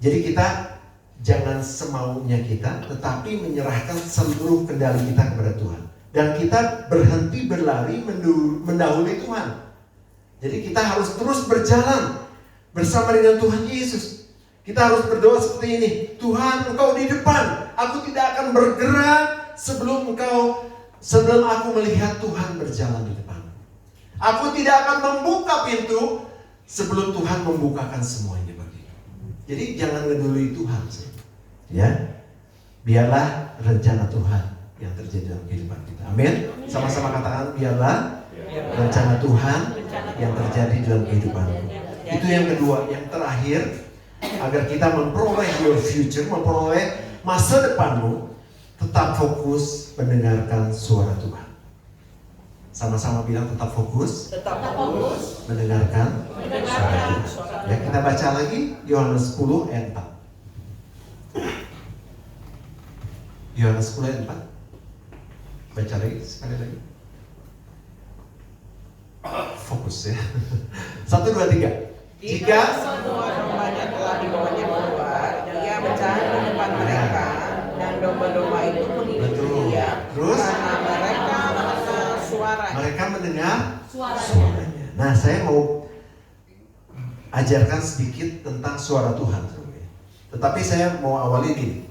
Jadi kita jangan semaunya kita, tetapi menyerahkan seluruh kendali kita kepada Tuhan. Dan kita berhenti berlari mendahului Tuhan. Jadi kita harus terus berjalan bersama dengan Tuhan Yesus. Kita harus berdoa seperti ini. Tuhan, Engkau di depan. Aku tidak akan bergerak sebelum aku melihat Tuhan berjalan di depan. Aku tidak akan membuka pintu sebelum Tuhan membukakan semuanya bagiku. Jadi jangan ngedului Tuhan. Ya, biarlah rencana Tuhan yang terjadi dalam kehidupan kita. Amin. Sama-sama katakan, biarlah rencana Tuhan yang terjadi dalam kehidupan kita. Itu yang kedua. Yang terakhir, agar kita memperoleh your future, memperoleh masa depanmu, tetap fokus mendengarkan suara Tuhan. Sama-sama bilang, tetap fokus mendengarkan suara Tuhan. Ya, kita baca lagi Yohanes 10 ayat 4. Yohanes 10 ayat 4. Baca lagi, sekali lagi. Fokus ya. 1, 2, 3. Jika semua dombanya telah dibawanya keluar, dia berjalan di depan mereka, dan domba-domba itu mengikuti dia. Terus? Karena mereka mendengar suaranya. Mereka mendengar suaranya. Nah, saya mau ajarkan sedikit tentang suara Tuhan. Tetapi saya mau awali ini.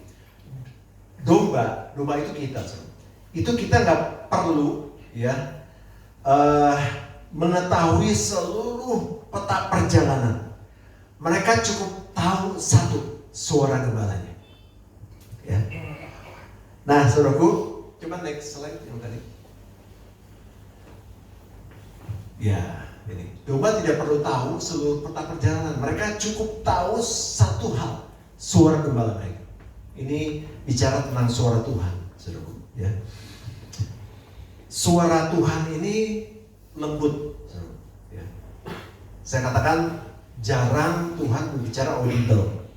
Domba itu kita. Itu kita nggak perlu ya mengetahui seluruh peta perjalanan. Mereka cukup tahu satu, suara gembalanya. Ya. Nah, saudaraku, coba next slide yang tadi. Ya, ini. Domba tidak perlu tahu seluruh peta perjalanan. Mereka cukup tahu satu hal, suara gembala mereka. Ini bicara tentang suara Tuhan, saudaraku. Ya. Suara Tuhan ini lembut. Ya. Saya katakan jarang Tuhan berbicara audible.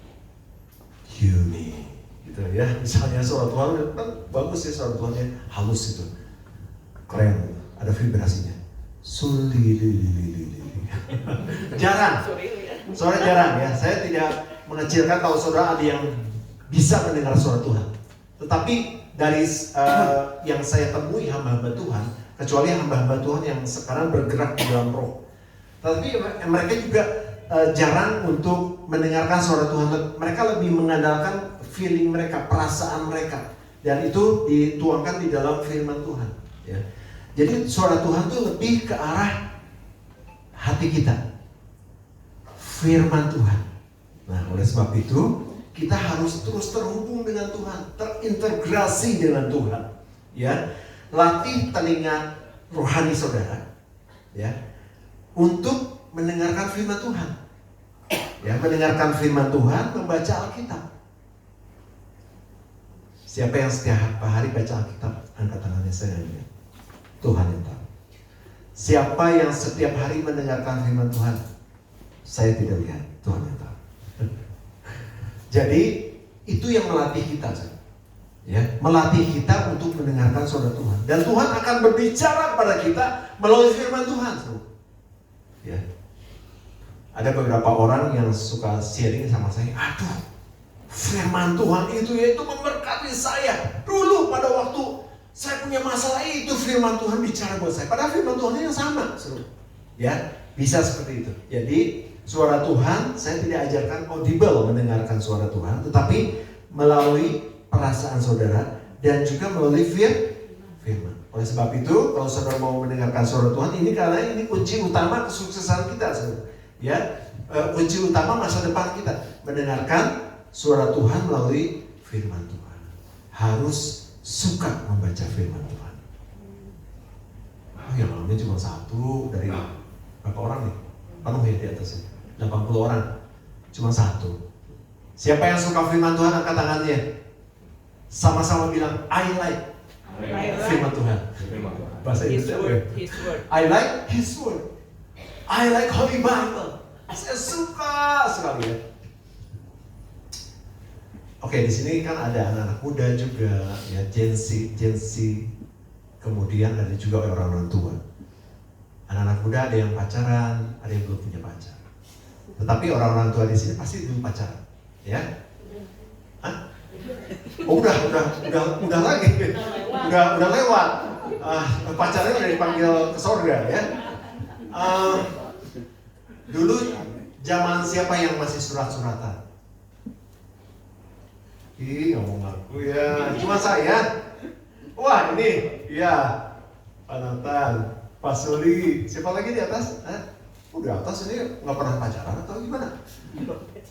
Yuni, gitu ya. Misalnya suara Tuhan kan bagus ya, suara Tuhannya halus itu, keren, ada vibrasinya. Jarang, suara jarang ya. Saya tidak mengecilkan kalau saudara ada yang bisa mendengar suara Tuhan. Tetapi dari yang saya temui hamba-hamba Tuhan, kecuali hamba-hamba Tuhan yang sekarang bergerak di dalam roh, tapi mereka juga jarang untuk mendengarkan suara Tuhan. Mereka lebih mengandalkan feeling mereka, perasaan mereka, dan itu dituangkan di dalam firman Tuhan. Ya. Jadi suara Tuhan itu lebih ke arah hati kita, firman Tuhan. Nah, oleh sebab itu kita harus terus terhubung dengan Tuhan, terintegrasi dengan Tuhan. Ya, latih telinga rohani saudara, ya, untuk mendengarkan firman Tuhan. Ya, mendengarkan firman Tuhan, membaca Alkitab. Siapa yang setiap hari baca Alkitab, angkat tangannya, saya lihat. Tuhan yang tahu. Siapa yang setiap hari mendengarkan firman Tuhan? Saya tidak lihat, Tuhan yang tahu. Jadi itu yang melatih kita, ya, melatih kita untuk mendengarkan suara Tuhan. Dan Tuhan akan berbicara kepada kita melalui firman Tuhan. Ya. Ada beberapa orang yang suka sharing sama saya, aduh, firman Tuhan itu memberkati saya. Dulu pada waktu saya punya masalah itu firman Tuhan bicara buat saya. Padahal firman Tuhan yang sama, ya, bisa seperti itu. Jadi suara Tuhan saya tidak ajarkan audible mendengarkan suara Tuhan, tetapi melalui perasaan saudara dan juga melalui firman. Oleh sebab itu, kalau saudara mau mendengarkan suara Tuhan, karena ini kunci utama kesuksesan kita, saudara. Ya, kunci utama masa depan kita mendengarkan suara Tuhan melalui firman Tuhan. Harus suka membaca firman Tuhan. Yang namanya cuma satu dari berapa orang nih? Penuh ya di atasnya. 80 orang. Cuma satu. Siapa yang suka firman Tuhan angkat tangannya. Sama-sama bilang I like firman Tuhan. Bahasa Inggrisnya. His word. I like His word. I like Holy Bible. Saya suka sekali ya. Oke, di sini kan ada anak-anak muda juga, ya, Gen Z, kemudian ada juga orang-orang tua. Anak-anak muda ada yang pacaran, ada yang belum punya pacar. Tetapi orang-orang tua di sini pasti belum pacaran, ya? Hah? Oh, udah lagi, udah lewat. Pacarnya udah dipanggil ke surga, ya. Dulu zaman siapa yang masih surat-suratan? Ngomong aku ya, cuma saya. Wah ini, ya, Pak Nathan, Pak Suli, siapa lagi di atas? Di atas ini nggak pernah pacaran atau gimana?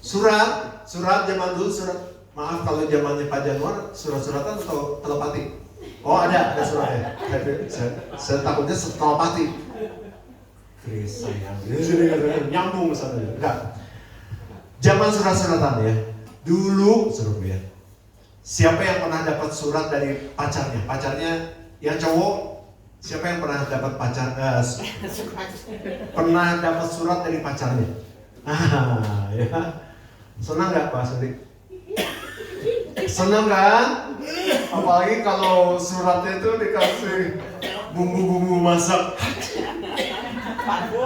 Surat zaman dulu, maaf kalau zamannya Pak Januar, surat-suratan atau telepati? Oh ada suratnya. Saya takutnya telepati. Chris sayang, nyambung misalnya. Enggak. Zaman surat-suratan ya. Dulu seru ya. Siapa yang pernah dapat surat dari pacarnya? Pacarnya yang cowok, siapa yang pernah dapat pernah dapat surat dari pacarnya? Ya. Senang nggak Pak Sudi? Senang kan? Apalagi kalau suratnya itu dikasih bumbu-bumbu masak.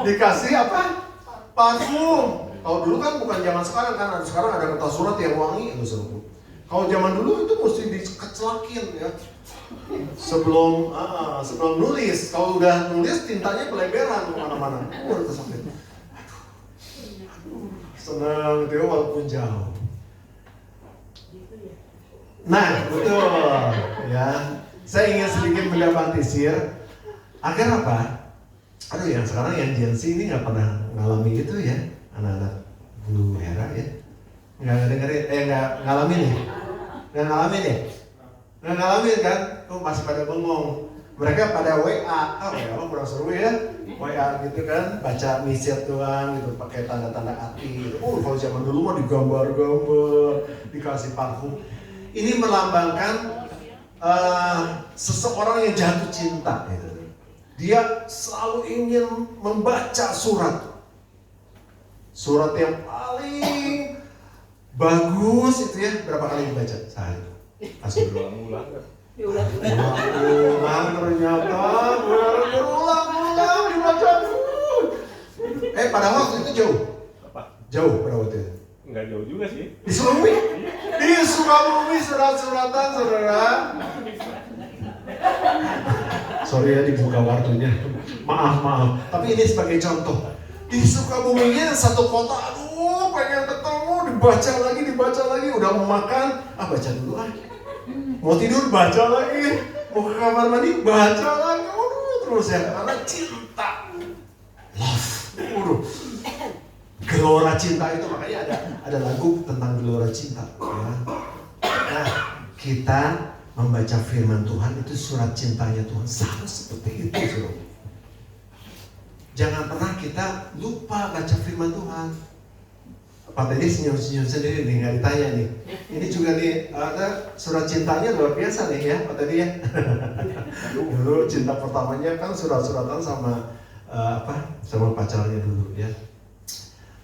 Dikasih apa? Parfum. Kalau dulu kan bukan zaman sekarang kan, sekarang ada kertas surat yang wangi itu seru. Kalau zaman dulu itu mesti dikecelakin ya. Sebelum nulis, kalau udah nulis tintanya beleberan kemana-mana. Udah kesakit. Senang gitu ya walaupun jauh. Nah betul ya. Saya ingin sedikit mendramatisir agar apa? Aduh yang sekarang yang Gen Z ini nggak pernah ngalami itu ya, anak-anak Blue Hera ya, nggak ngalamin kan? Oh masih pada bengong. Mereka pada WA, WA kurang seru ya, WA gitu kan, baca message doang gitu, pakai tanda-tanda hati. Gitu. Oh kalau zaman dulu mah digambar-gambar, dikasih parfum. Ini melambangkan seseorang yang jatuh cinta gitu. Dia selalu ingin membaca surat yang paling bagus itu ya. Berapa kali dibaca sehari? Asli berulang-ulang kan? Berulang ternyata berulang-ulang dibaca. Pada waktu itu jauh? Jauh pada waktu itu? Enggak jauh juga sih. Di Sukabumi? Di Sukabumi surat-suratan saudara. Sorry ya dibuka waktunya. Maaf. Tapi ini sebagai contoh. Di Sukabumi satu kota, aduh pengen ketemu, dibaca lagi. Udah mau makan, baca dulu Mau tidur, baca lagi. Mau ke kamar mandi, baca lagi. Terus ya, karena cinta. Love. Gelora cinta itu, makanya ada lagu tentang gelora cinta. Ya. Nah, kita membaca firman Tuhan itu surat cintanya Tuhan sama seperti itu, saudara. Jangan pernah kita lupa baca firman Tuhan. Pak tadi senyum-senyum sendiri nih, nggak ditanya nih. Ini juga nih ada surat cintanya luar biasa nih ya, Pak tadi ya. Dulu cinta pertamanya kan surat-suratan sama sama pacarnya dulu ya.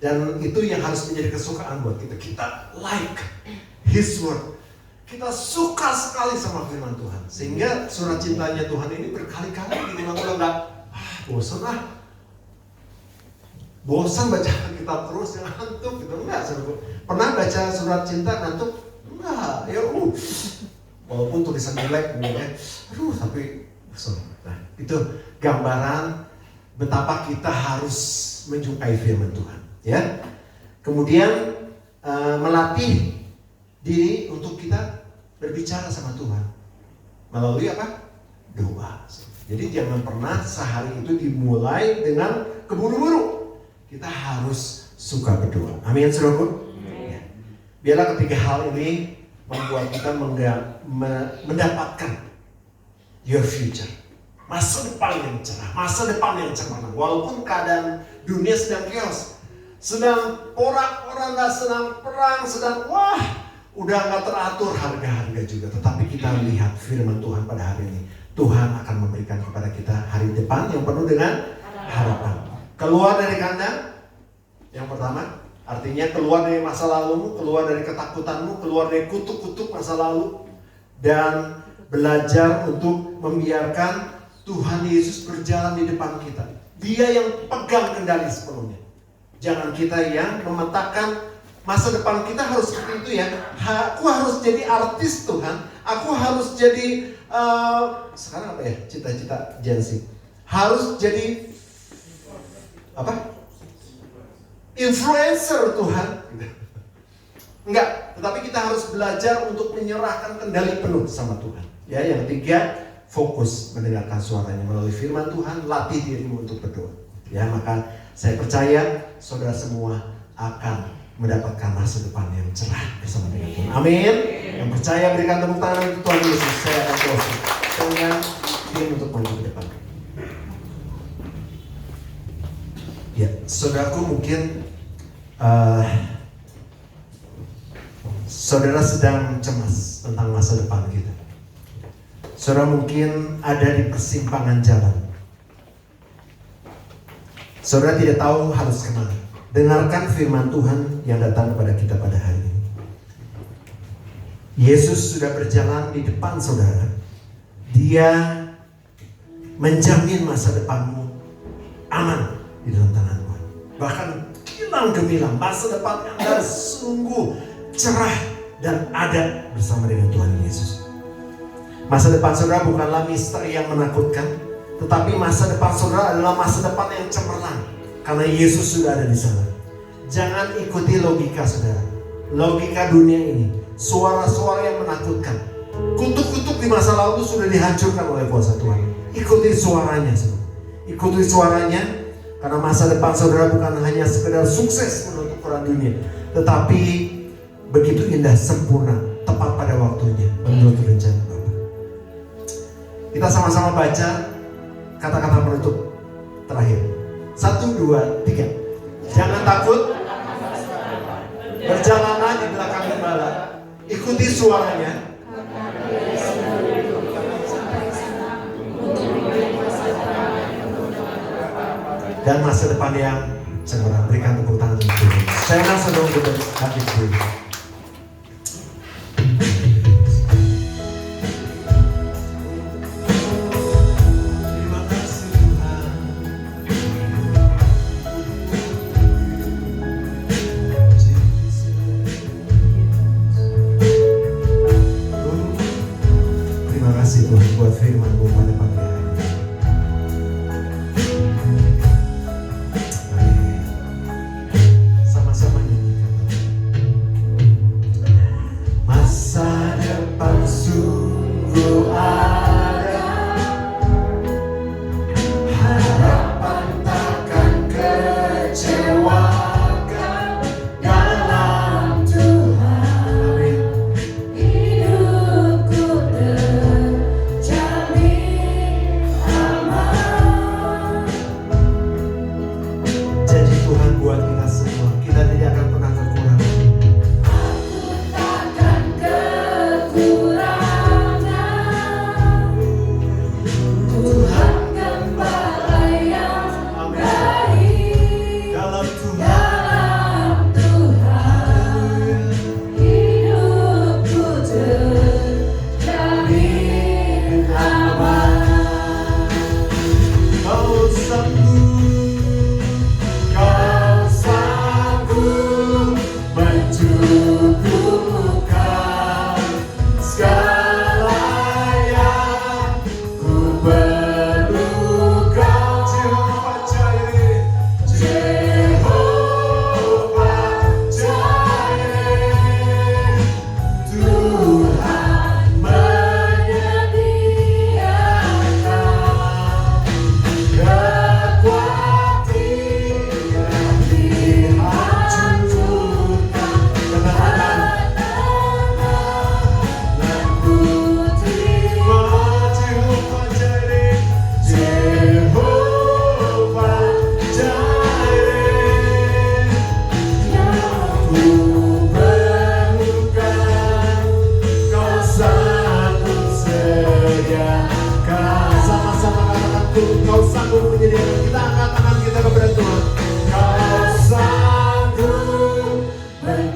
Dan itu yang harus menjadi kesukaan buat kita. Kita like His word. Kita suka sekali sama firman Tuhan. Sehingga surat cintanya Tuhan ini berkali-kali diulang ulang. Bosan ah. Bosan baca kitab terus, yang ngantuk gitu. Enggak, pernah baca surat cinta ngantuk? Enggak, ya walaupun tulisan jelek gitu ya. Tapi nah, itu gambaran betapa kita harus menjumpai firman Tuhan, ya. Kemudian melatih diri untuk kita berbicara sama Tuhan melalui apa? Doa. Jadi jangan pernah sehari itu dimulai dengan keburu-buru. Kita harus suka berdoa. Amin, saudaraku. Ya. Biarlah ketiga hal ini membuat kita mendapatkan your future. Masa depan yang cerah, masa depan yang cemerlang. Walaupun keadaan dunia sedang chaos, sedang porak-poranda, sedang perang, sedang udah gak teratur harga-harga juga. Tetapi kita lihat firman Tuhan pada hari ini. Tuhan akan memberikan kepada kita hari depan yang penuh dengan harapan. Keluar dari kandang, yang pertama, artinya keluar dari masa lalumu, keluar dari ketakutanmu, keluar dari kutuk-kutuk masa lalu, dan belajar untuk membiarkan Tuhan Yesus berjalan di depan kita. Dia yang pegang kendali sepenuhnya. Jangan kita yang memetakan masa depan kita harus seperti itu ya. Aku harus jadi artis Tuhan. Aku harus jadi sekarang apa ya? Cita-cita Jansi. Harus jadi apa? Influencer Tuhan. Enggak, tetapi kita harus belajar untuk menyerahkan kendali penuh sama Tuhan. Ya, yang ketiga, fokus mendengarkan suaranya melalui firman Tuhan, latih dirimu untuk berdoa. Ya, maka saya percaya saudara semua akan mendapatkan masa depan yang cerah bersama dengan Tuhan. Amin. Yang percaya berikan tepuk tangan untuk Tuhan Yesus. Saya akan closing dengan dia untuk maju ke depan. Ya, saudaraku mungkin saudara sedang cemas tentang masa depan kita. Saudara mungkin ada di persimpangan jalan. Saudara tidak tahu harus kemana. Dengarkan firman Tuhan yang datang kepada kita pada hari ini. Yesus sudah berjalan di depan saudara. Dia menjamin masa depanmu aman di dalam tangan Tuhan. Bahkan kilang gemilang masa depan Anda sungguh cerah dan ada bersama dengan Tuhan Yesus. Masa depan saudara bukanlah misteri yang menakutkan, tetapi masa depan saudara adalah masa depan yang cemerlang karena Yesus sudah ada di sana. Jangan ikuti logika saudara, logika dunia ini, suara-suara yang menakutkan. Kutuk-kutuk di masa lalu sudah dihancurkan oleh kuasa Tuhan. Ikuti suaranya saudara. Ikuti suaranya. Karena masa depan saudara bukan hanya sekedar sukses menuntut orang dunia, tetapi begitu indah, sempurna, tepat pada waktunya menurut rencana Bapa. Kita sama-sama baca kata-kata penutup terakhir. 1, 2, 3. Jangan takut. Berjalanlah di belakang gembala. Ikuti suaranya. Dan masa depan yang cemerlang. Berikan tepuk tangan untuk Tuhan. Saya rasa dong kita hati dulu. Terima kasih Tuhan. Terima kasih Tuhan buat firman-Mu pada pagi hari. Sama-sama nyanyikan.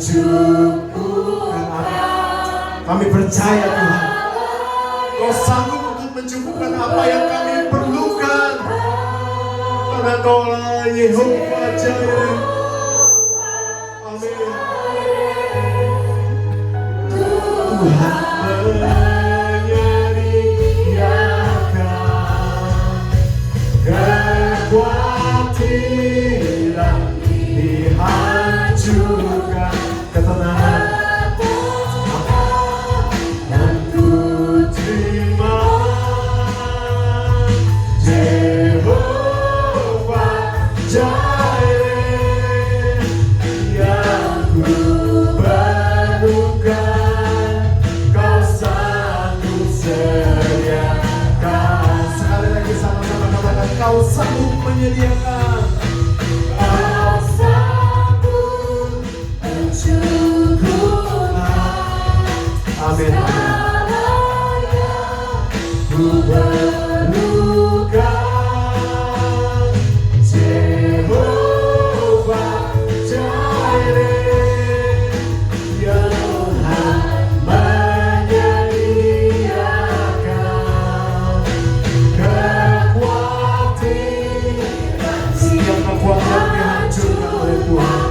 cukupkan. Kami percaya Tuhan, Kau sanggup untuk mencukupkan apa yang kami perlukan. Karena Kaulah Yehova Jireh. Amin. Tuhan menyediakan kekhawatiran dihancurkan, ketenangan dan ku terima. Jehovah Jireh yang ku perlukan, Kau sanggup sediakan. Sekali lagi sama-sama katakan, Kau sanggup menyediakan. Kau sanggup mencukupkan. Amin. Ku perlukan Jehovah Jireh yang menyediakan kekhawatiran. Setiap kekhawatiran dihancurkan oleh Tuhan.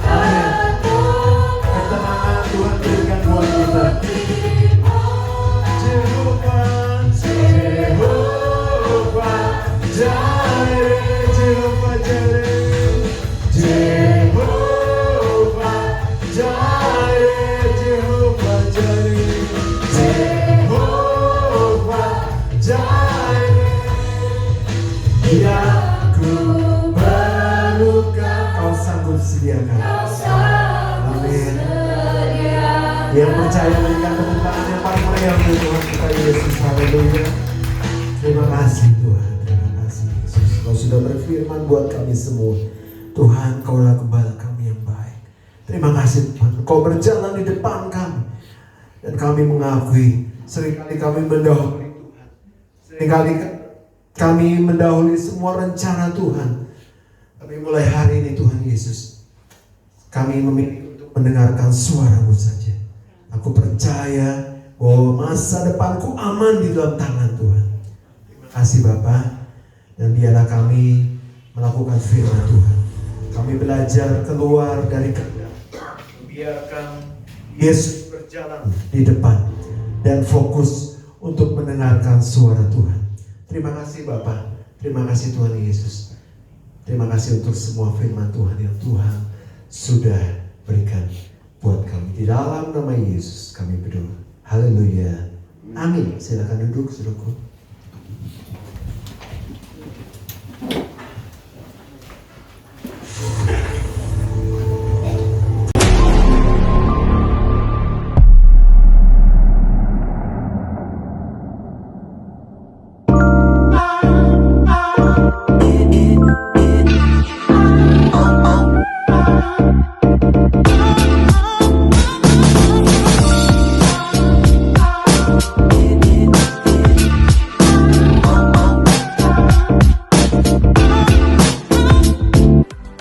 Amin. Ketenangan Tuhan berikan buat kita. Jehovah Jireh, Jehovah Jireh, Jehovah Jireh, Jehovah Jireh, Jehovah Jireh yang ku perlukan, Kau sanggup sediakan. Amin. Yang percaya berikan tepuk tangan yang paling meriah untuk Tuhan kita Yesus. Haleluya. Terima kasih Tuhan, terima kasih Yesus. Kau sudah berfirman buat kami semua. Tuhan, Kaulah gembala kami yang baik. Terima kasih Tuhan, Kau berjalan di depan kami. Dan kami mengakui, seringkali kami mendahului Tuhan. Seringkali kami mendahului semua rencana Tuhan. Tapi mulai hari ini Tuhan Yesus, kami memilih untuk mendengarkan suara-Mu saja. Aku percaya bahwa masa depanku aman di dalam tangan Tuhan. Terima kasih Bapa. Dan biarlah kami melakukan firman Tuhan. Kami belajar keluar dari kehendak. Biarkan Yesus berjalan di depan dan fokus untuk mendengarkan suara Tuhan. Terima kasih Bapa. Terima kasih Tuhan Yesus. Terima kasih untuk semua firman Tuhan yang Tuhan sudah berikan buat kami. Di dalam nama Yesus kami berdoa. Haleluya. Amin. Silakan duduk, saudaraku.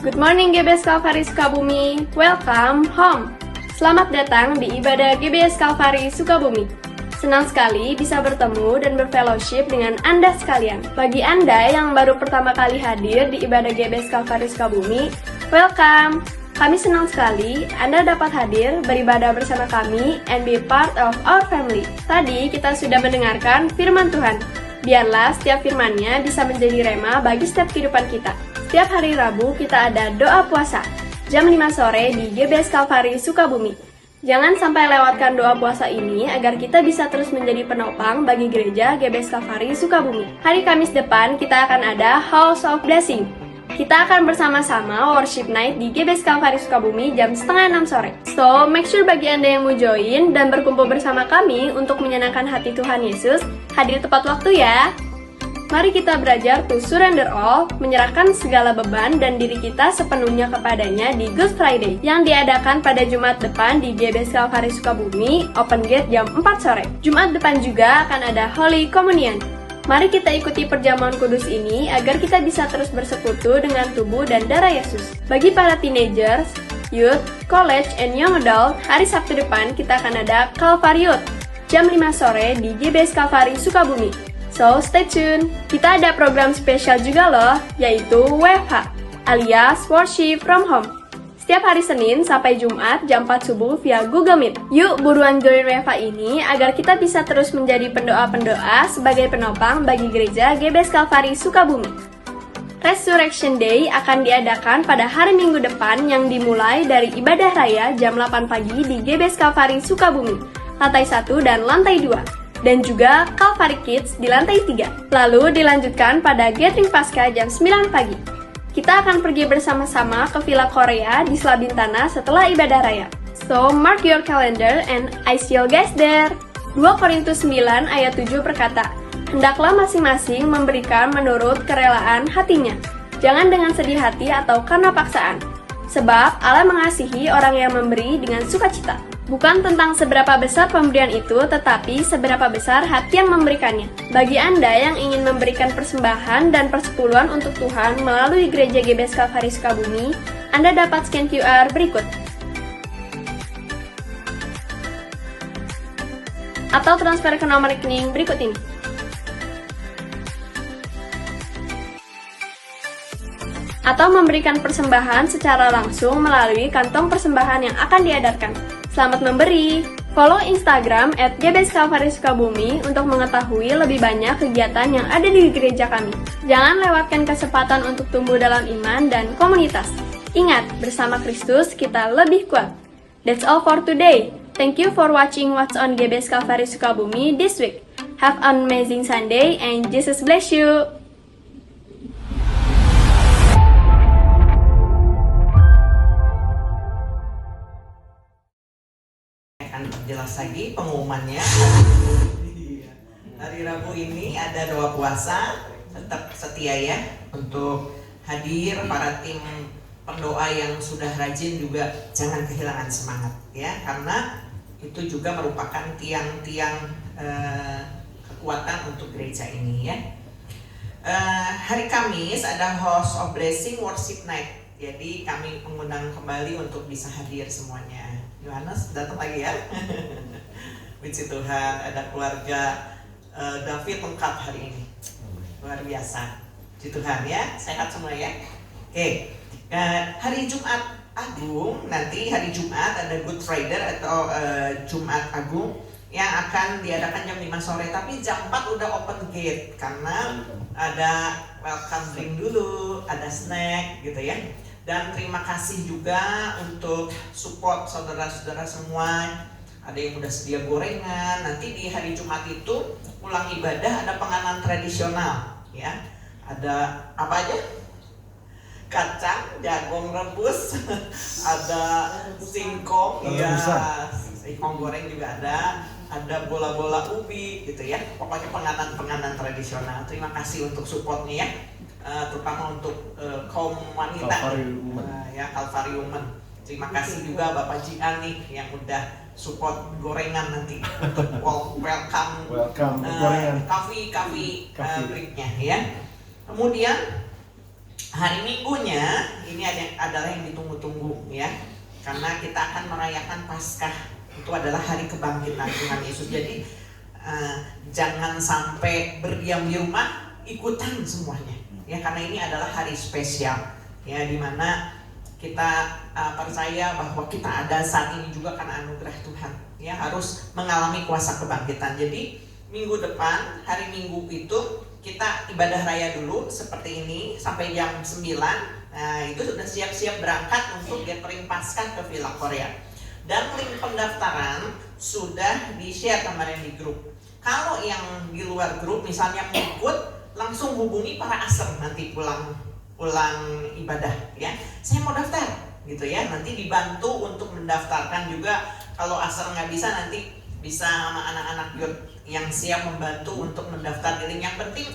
Good morning GBS Kalvari Sukabumi, welcome home. Selamat datang di ibadah GBS Kalvari Sukabumi. Senang sekali bisa bertemu dan berfellowship dengan Anda sekalian. Bagi Anda yang baru pertama kali hadir di ibadah GBS Kalvari Sukabumi, welcome. Kami senang sekali Anda dapat hadir beribadah bersama kami and be part of our family. Tadi kita sudah mendengarkan firman Tuhan. Biarlah setiap firman-Nya bisa menjadi rema bagi setiap kehidupan kita. Setiap hari Rabu kita ada doa puasa jam 5 sore di GBS Kalvari Sukabumi. Jangan sampai lewatkan doa puasa ini agar kita bisa terus menjadi penopang bagi gereja GBS Kalvari Sukabumi. Hari Kamis depan kita akan ada House of Blessing. Kita akan bersama-sama worship night di GBS Kalvari Sukabumi jam 5:30 sore. So, make sure bagi Anda yang mau join dan berkumpul bersama kami untuk menyenangkan hati Tuhan Yesus, hadir tepat waktu ya. Mari kita belajar to surrender all, menyerahkan segala beban dan diri kita sepenuhnya kepadanya di Good Friday yang diadakan pada Jumat depan di GBS Kalvari Sukabumi, open gate jam 4 sore. Jumat depan juga akan ada Holy Communion. Mari kita ikuti perjamuan kudus ini agar kita bisa terus bersekutu dengan tubuh dan darah Yesus. Bagi para teenagers, Youth, College, and Young Adult, hari Sabtu depan kita akan ada Calvary Youth jam 5 sore di GBS Calvary Sukabumi. So, stay tune. Kita ada program spesial juga loh, yaitu WFH, alias Worship from Home. Setiap hari Senin sampai Jumat jam 4 subuh via Google Meet. Yuk buruan join WFH ini agar kita bisa terus menjadi pendoa-pendoa sebagai penopang bagi gereja GBS Calvary Sukabumi. Resurrection Day akan diadakan pada hari Minggu depan yang dimulai dari ibadah raya jam 8 pagi di GBS Calvary Sukabumi, lantai 1 dan lantai 2. Dan juga Calvary Kids di lantai 3. Lalu dilanjutkan pada Gathering Pasca jam 9 pagi. Kita akan pergi bersama-sama ke Villa Korea di Slabintana setelah ibadah raya. So, mark your calendar and I see you guys there. 2 Korintus 9 ayat 7 berkata, hendaklah masing-masing memberikan menurut kerelaan hatinya, jangan dengan sedih hati atau karena paksaan. Sebab Allah mengasihi orang yang memberi dengan sukacita. Bukan tentang seberapa besar pemberian itu, tetapi seberapa besar hati yang memberikannya. Bagi Anda yang ingin memberikan persembahan dan persepuluhan untuk Tuhan melalui Gereja GBS Calvary Sukabumi, Anda dapat scan QR berikut. Atau transfer ke nomor rekening berikut ini. Atau memberikan persembahan secara langsung melalui kantong persembahan yang akan diedarkan. Selamat memberi! Follow Instagram @GBS Calvary Sukabumi untuk mengetahui lebih banyak kegiatan yang ada di gereja kami. Jangan lewatkan kesempatan untuk tumbuh dalam iman dan komunitas. Ingat, bersama Kristus kita lebih kuat. That's all for today. Thank you for watching What's on GBS Calvary Sukabumi this week. Have an amazing Sunday and Jesus bless you! Jelas lagi pengumumannya. Hari Rabu ini ada doa puasa, tetap setia ya untuk hadir. Para tim pendoa yang sudah rajin juga jangan kehilangan semangat ya, karena itu juga merupakan tiang-tiang kekuatan untuk gereja ini ya. Hari Kamis ada House of Blessing Worship Night, jadi kami mengundang kembali untuk bisa hadir semuanya. Yohanes datang lagi ya. Puji Tuhan, ada keluarga David lengkap hari ini. Luar biasa. Puji Tuhan ya, sehat semua ya. Oke, hari Jumat Agung, nanti hari Jumat ada Good Friday atau Jumat Agung yang akan diadakan jam 5 sore, tapi jam 4 udah open gate karena ada welcome drink dulu, ada snack gitu ya. Dan terima kasih juga untuk support saudara-saudara semua. Ada yang udah sedia gorengan. Nanti di hari Jumat itu pulang ibadah ada penganan tradisional ya. Ada apa aja? Kacang, jagung rebus, ada singkong ya, singkong goreng juga ada bola-bola ubi gitu ya. Pokoknya penganan-penganan tradisional. Terima kasih untuk supportnya ya. Terutama untuk kaum wanita ya, Calvary Women. Terima kasih juga Bapak Jian nih yang udah support gorengan nanti untuk welcome coffee breaknya ya. Kemudian hari Minggunya ini adalah yang ditunggu-tunggu ya, karena kita akan merayakan Paskah. Itu adalah hari kebangkitan Tuhan Yesus. Jadi jangan sampai berdiam di rumah, ikutan semuanya ya, karena ini adalah hari spesial ya, dimana kita percaya bahwa kita ada saat ini juga karena anugerah Tuhan ya, harus mengalami kuasa kebangkitan. Jadi minggu depan, hari Minggu itu kita ibadah raya dulu seperti ini sampai jam 9. Nah itu sudah siap-siap berangkat untuk gathering Paskah ke Villa Korea. Dan link pendaftaran sudah di-share kemarin di grup. Kalau yang di luar grup misalnya mau ikut, langsung hubungi para aser nanti pulang ibadah ya. Saya mau daftar gitu ya. Nanti dibantu untuk mendaftarkan juga. Kalau aser nggak bisa, nanti bisa sama anak-anak youth yang siap membantu untuk mendaftar diri. Yang penting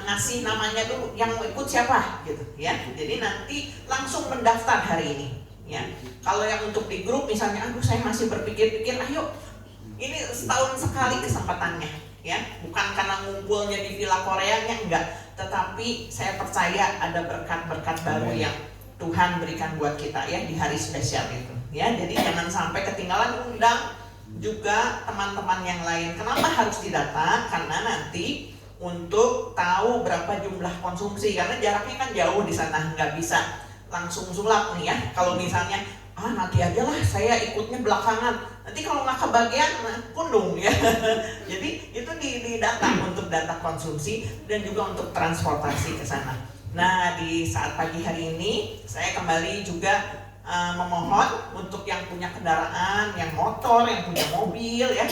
ngasih namanya dulu, yang mau ikut siapa gitu ya. Jadi nanti langsung mendaftar hari ini ya. Kalau yang untuk di grup misalnya, aduh saya masih berpikir-pikir, ayo ini setahun sekali kesempatannya ya, bukan karena ngumpulnya di Villa Koreanya enggak, tetapi saya percaya ada berkat-berkat baru yang Tuhan berikan buat kita ya di hari spesial itu ya. Jadi jangan sampai ketinggalan, undang juga teman-teman yang lain. Kenapa harus didata? Karena nanti untuk tahu berapa jumlah konsumsi, karena jaraknya kan jauh di sana, nggak bisa langsung sulap nih ya. Kalau misalnya nanti aja lah saya ikutnya belakangan, nanti kalau nggak kebagian kundung ya. Jadi itu didata untuk data konsumsi dan juga untuk transportasi ke sana. Nah, di saat pagi hari ini saya kembali juga memohon untuk yang punya kendaraan, yang motor, yang punya mobil ya,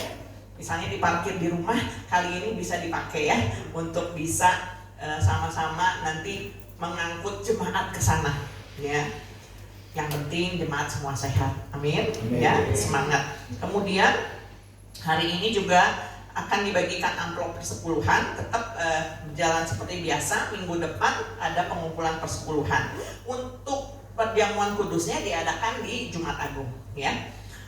misalnya diparkir di rumah, kali ini bisa dipakai ya untuk bisa sama-sama nanti mengangkut jemaat ke sana ya. Yang penting jemaat semua sehat, amin. Ya, semangat. Kemudian hari ini juga akan dibagikan amplop persepuluhan, tetap berjalan seperti biasa. Minggu depan ada pengumpulan persepuluhan. Untuk perjamuan kudusnya diadakan di Jumat Agung ya.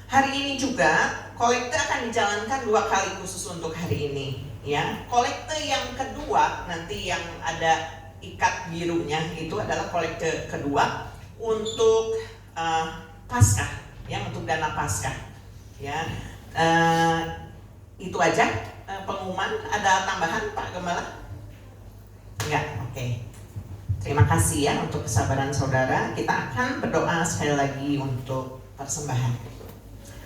Hari ini juga kolekte akan dijalankan 2 kali khusus untuk hari ini ya. Kolekte yang kedua nanti yang ada ikat birunya itu adalah kolekte kedua untuk Paskah ya, untuk dana Paskah ya. Itu aja pengumuman. Ada tambahan Pak Gembala? Enggak, oke. Terima kasih ya untuk kesabaran saudara. Kita akan berdoa sekali lagi untuk persembahan.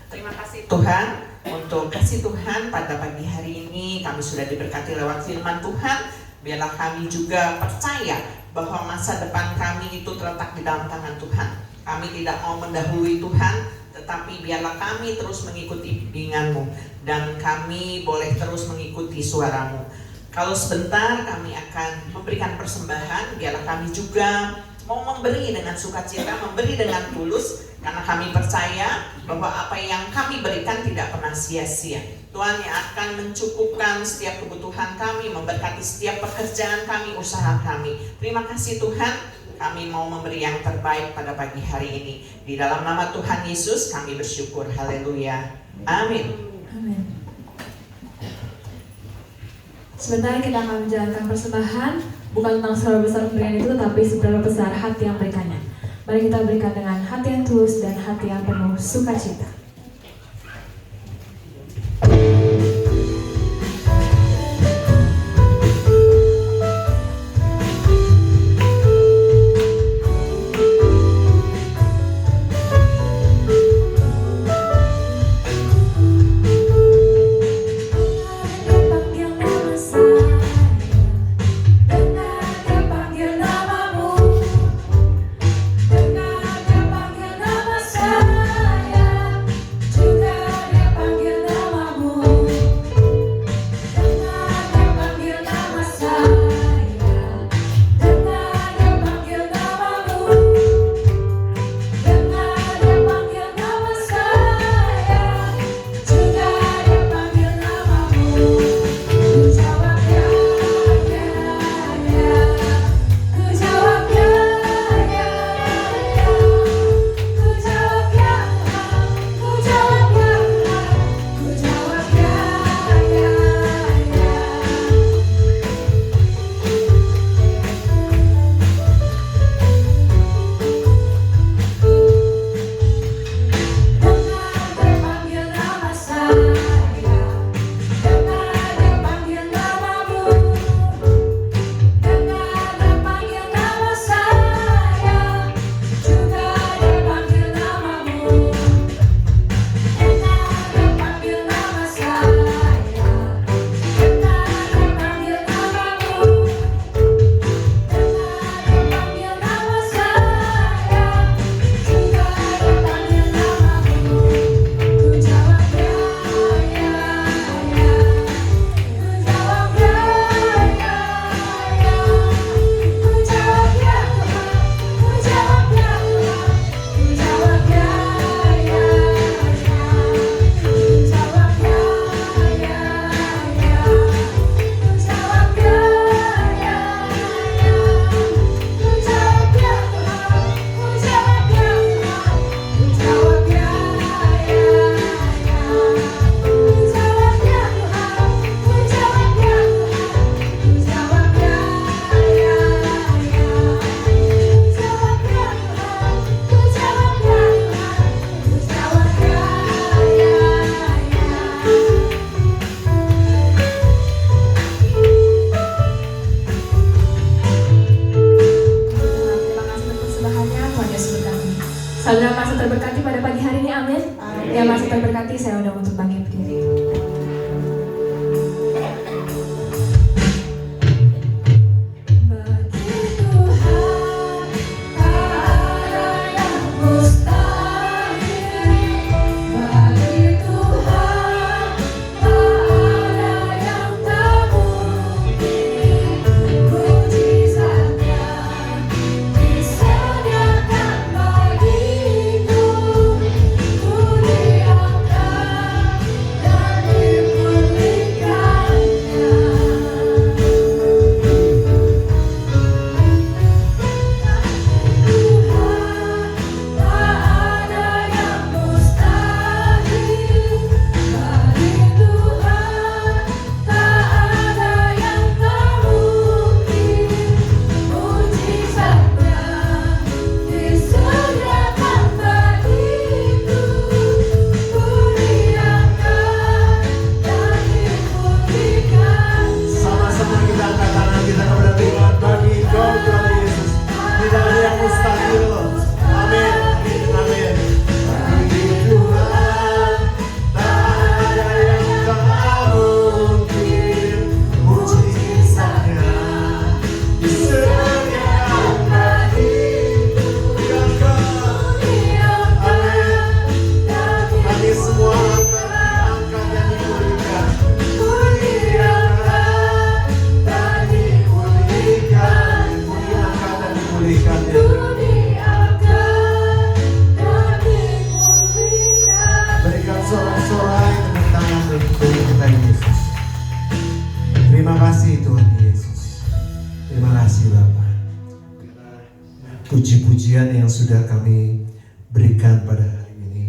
Terima kasih Tuhan untuk kasih Tuhan pada pagi hari ini. Kami sudah diberkati lewat firman Tuhan. Biarlah kami juga percaya bahwa masa depan kami itu terletak di dalam tangan Tuhan. Kami tidak mau mendahului Tuhan, tetapi biarlah kami terus mengikuti bimbingan-Mu dan kami boleh terus mengikuti suara-Mu. Kalau sebentar kami akan memberikan persembahan, biarlah kami juga mau memberi dengan sukacita, memberi dengan tulus, karena kami percaya bahwa apa yang kami berikan tidak pernah sia-sia. Tuhan yang akan mencukupkan setiap kebutuhan kami, memberkati setiap pekerjaan kami, usaha kami. Terima kasih Tuhan, kami mau memberi yang terbaik pada pagi hari ini. Di dalam nama Tuhan Yesus kami bersyukur. Haleluya. Amin. Amin. Sebentar kita akan menjalankan persembahan, bukan tentang seberapa besar pemberian itu, tetapi seberapa besar hati yang berikannya. Mari kita berikan dengan hati yang tulus dan hati yang penuh sukacita. Dengar dia panggil nama saya. Saudara masih terberkati pada pagi hari ini, amin. Yang masih terberkati, saya undang untuk bangkit berdiri. Terima kasih Tuhan Yesus. Terima kasih Bapa. Puji-pujian yang sudah kami berikan pada hari ini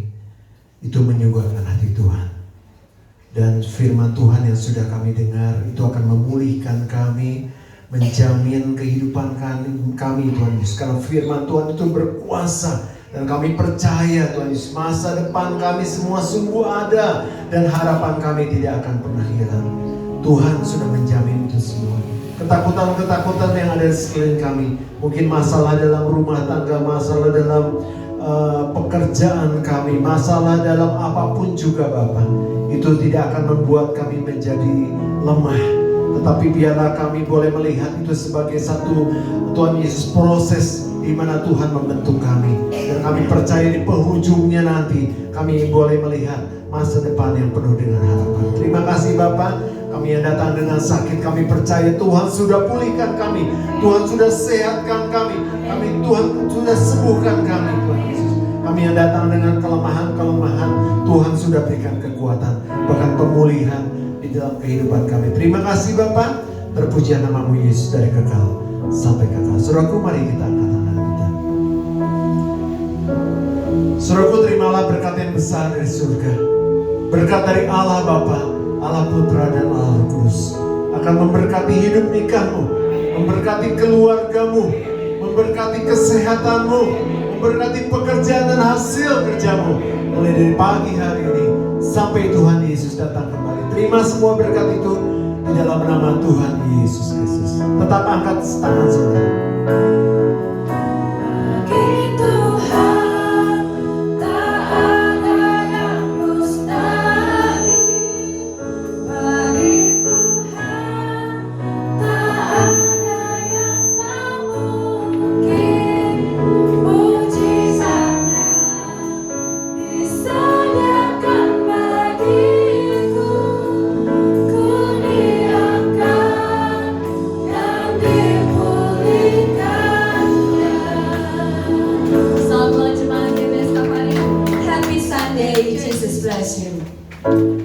itu menyuguhkan hati Tuhan. Dan firman Tuhan yang sudah kami dengar itu akan memulihkan kami, menjamin kehidupan kami Tuhan Yesus. Karena firman Tuhan itu berkuasa dan kami percaya Tuhan Yesus, masa depan kami semua sungguh ada dan harapan kami tidak akan pernah hilang. Tuhan sudah menjamin itu semua. Ketakutan-ketakutan yang ada di sekeliling kami, mungkin masalah dalam rumah tangga, masalah dalam pekerjaan kami, masalah dalam apapun juga Bapa, itu tidak akan membuat kami menjadi lemah. Tetapi biarlah kami boleh melihat itu sebagai satu Tuhan Yesus proses di mana Tuhan membentuk kami. Dan kami percaya di penghujungnya nanti kami boleh melihat masa depan yang penuh dengan harapan. Terima kasih Bapak. Kami yang datang dengan sakit, kami percaya Tuhan sudah pulihkan kami, Tuhan sudah sehatkan kami, Tuhan sudah sembuhkan kami Tuhan Yesus. Kami yang datang dengan kelemahan-kelemahan, Tuhan sudah berikan kekuatan, bahkan pemulihan di dalam kehidupan kami. Terima kasih Bapa, terpujian nama-Mu Yesus dari kekal sampai kekal. Saudaraku, mari kita angkat tangan kita. Saudaraku, terimalah berkat yang besar dari surga, berkat dari Allah Bapa, Allah Putra dan Allah Roh Kudus akan memberkati hidup nikahmu, memberkati keluargamu, memberkati kesehatanmu, memberkati pekerjaan dan hasil kerjamu mulai dari pagi hari ini sampai Tuhan Yesus datang kembali. Terima semua berkat itu di dalam nama Tuhan Yesus Kristus. Tetap angkat tangan saudara. Jesus bless you.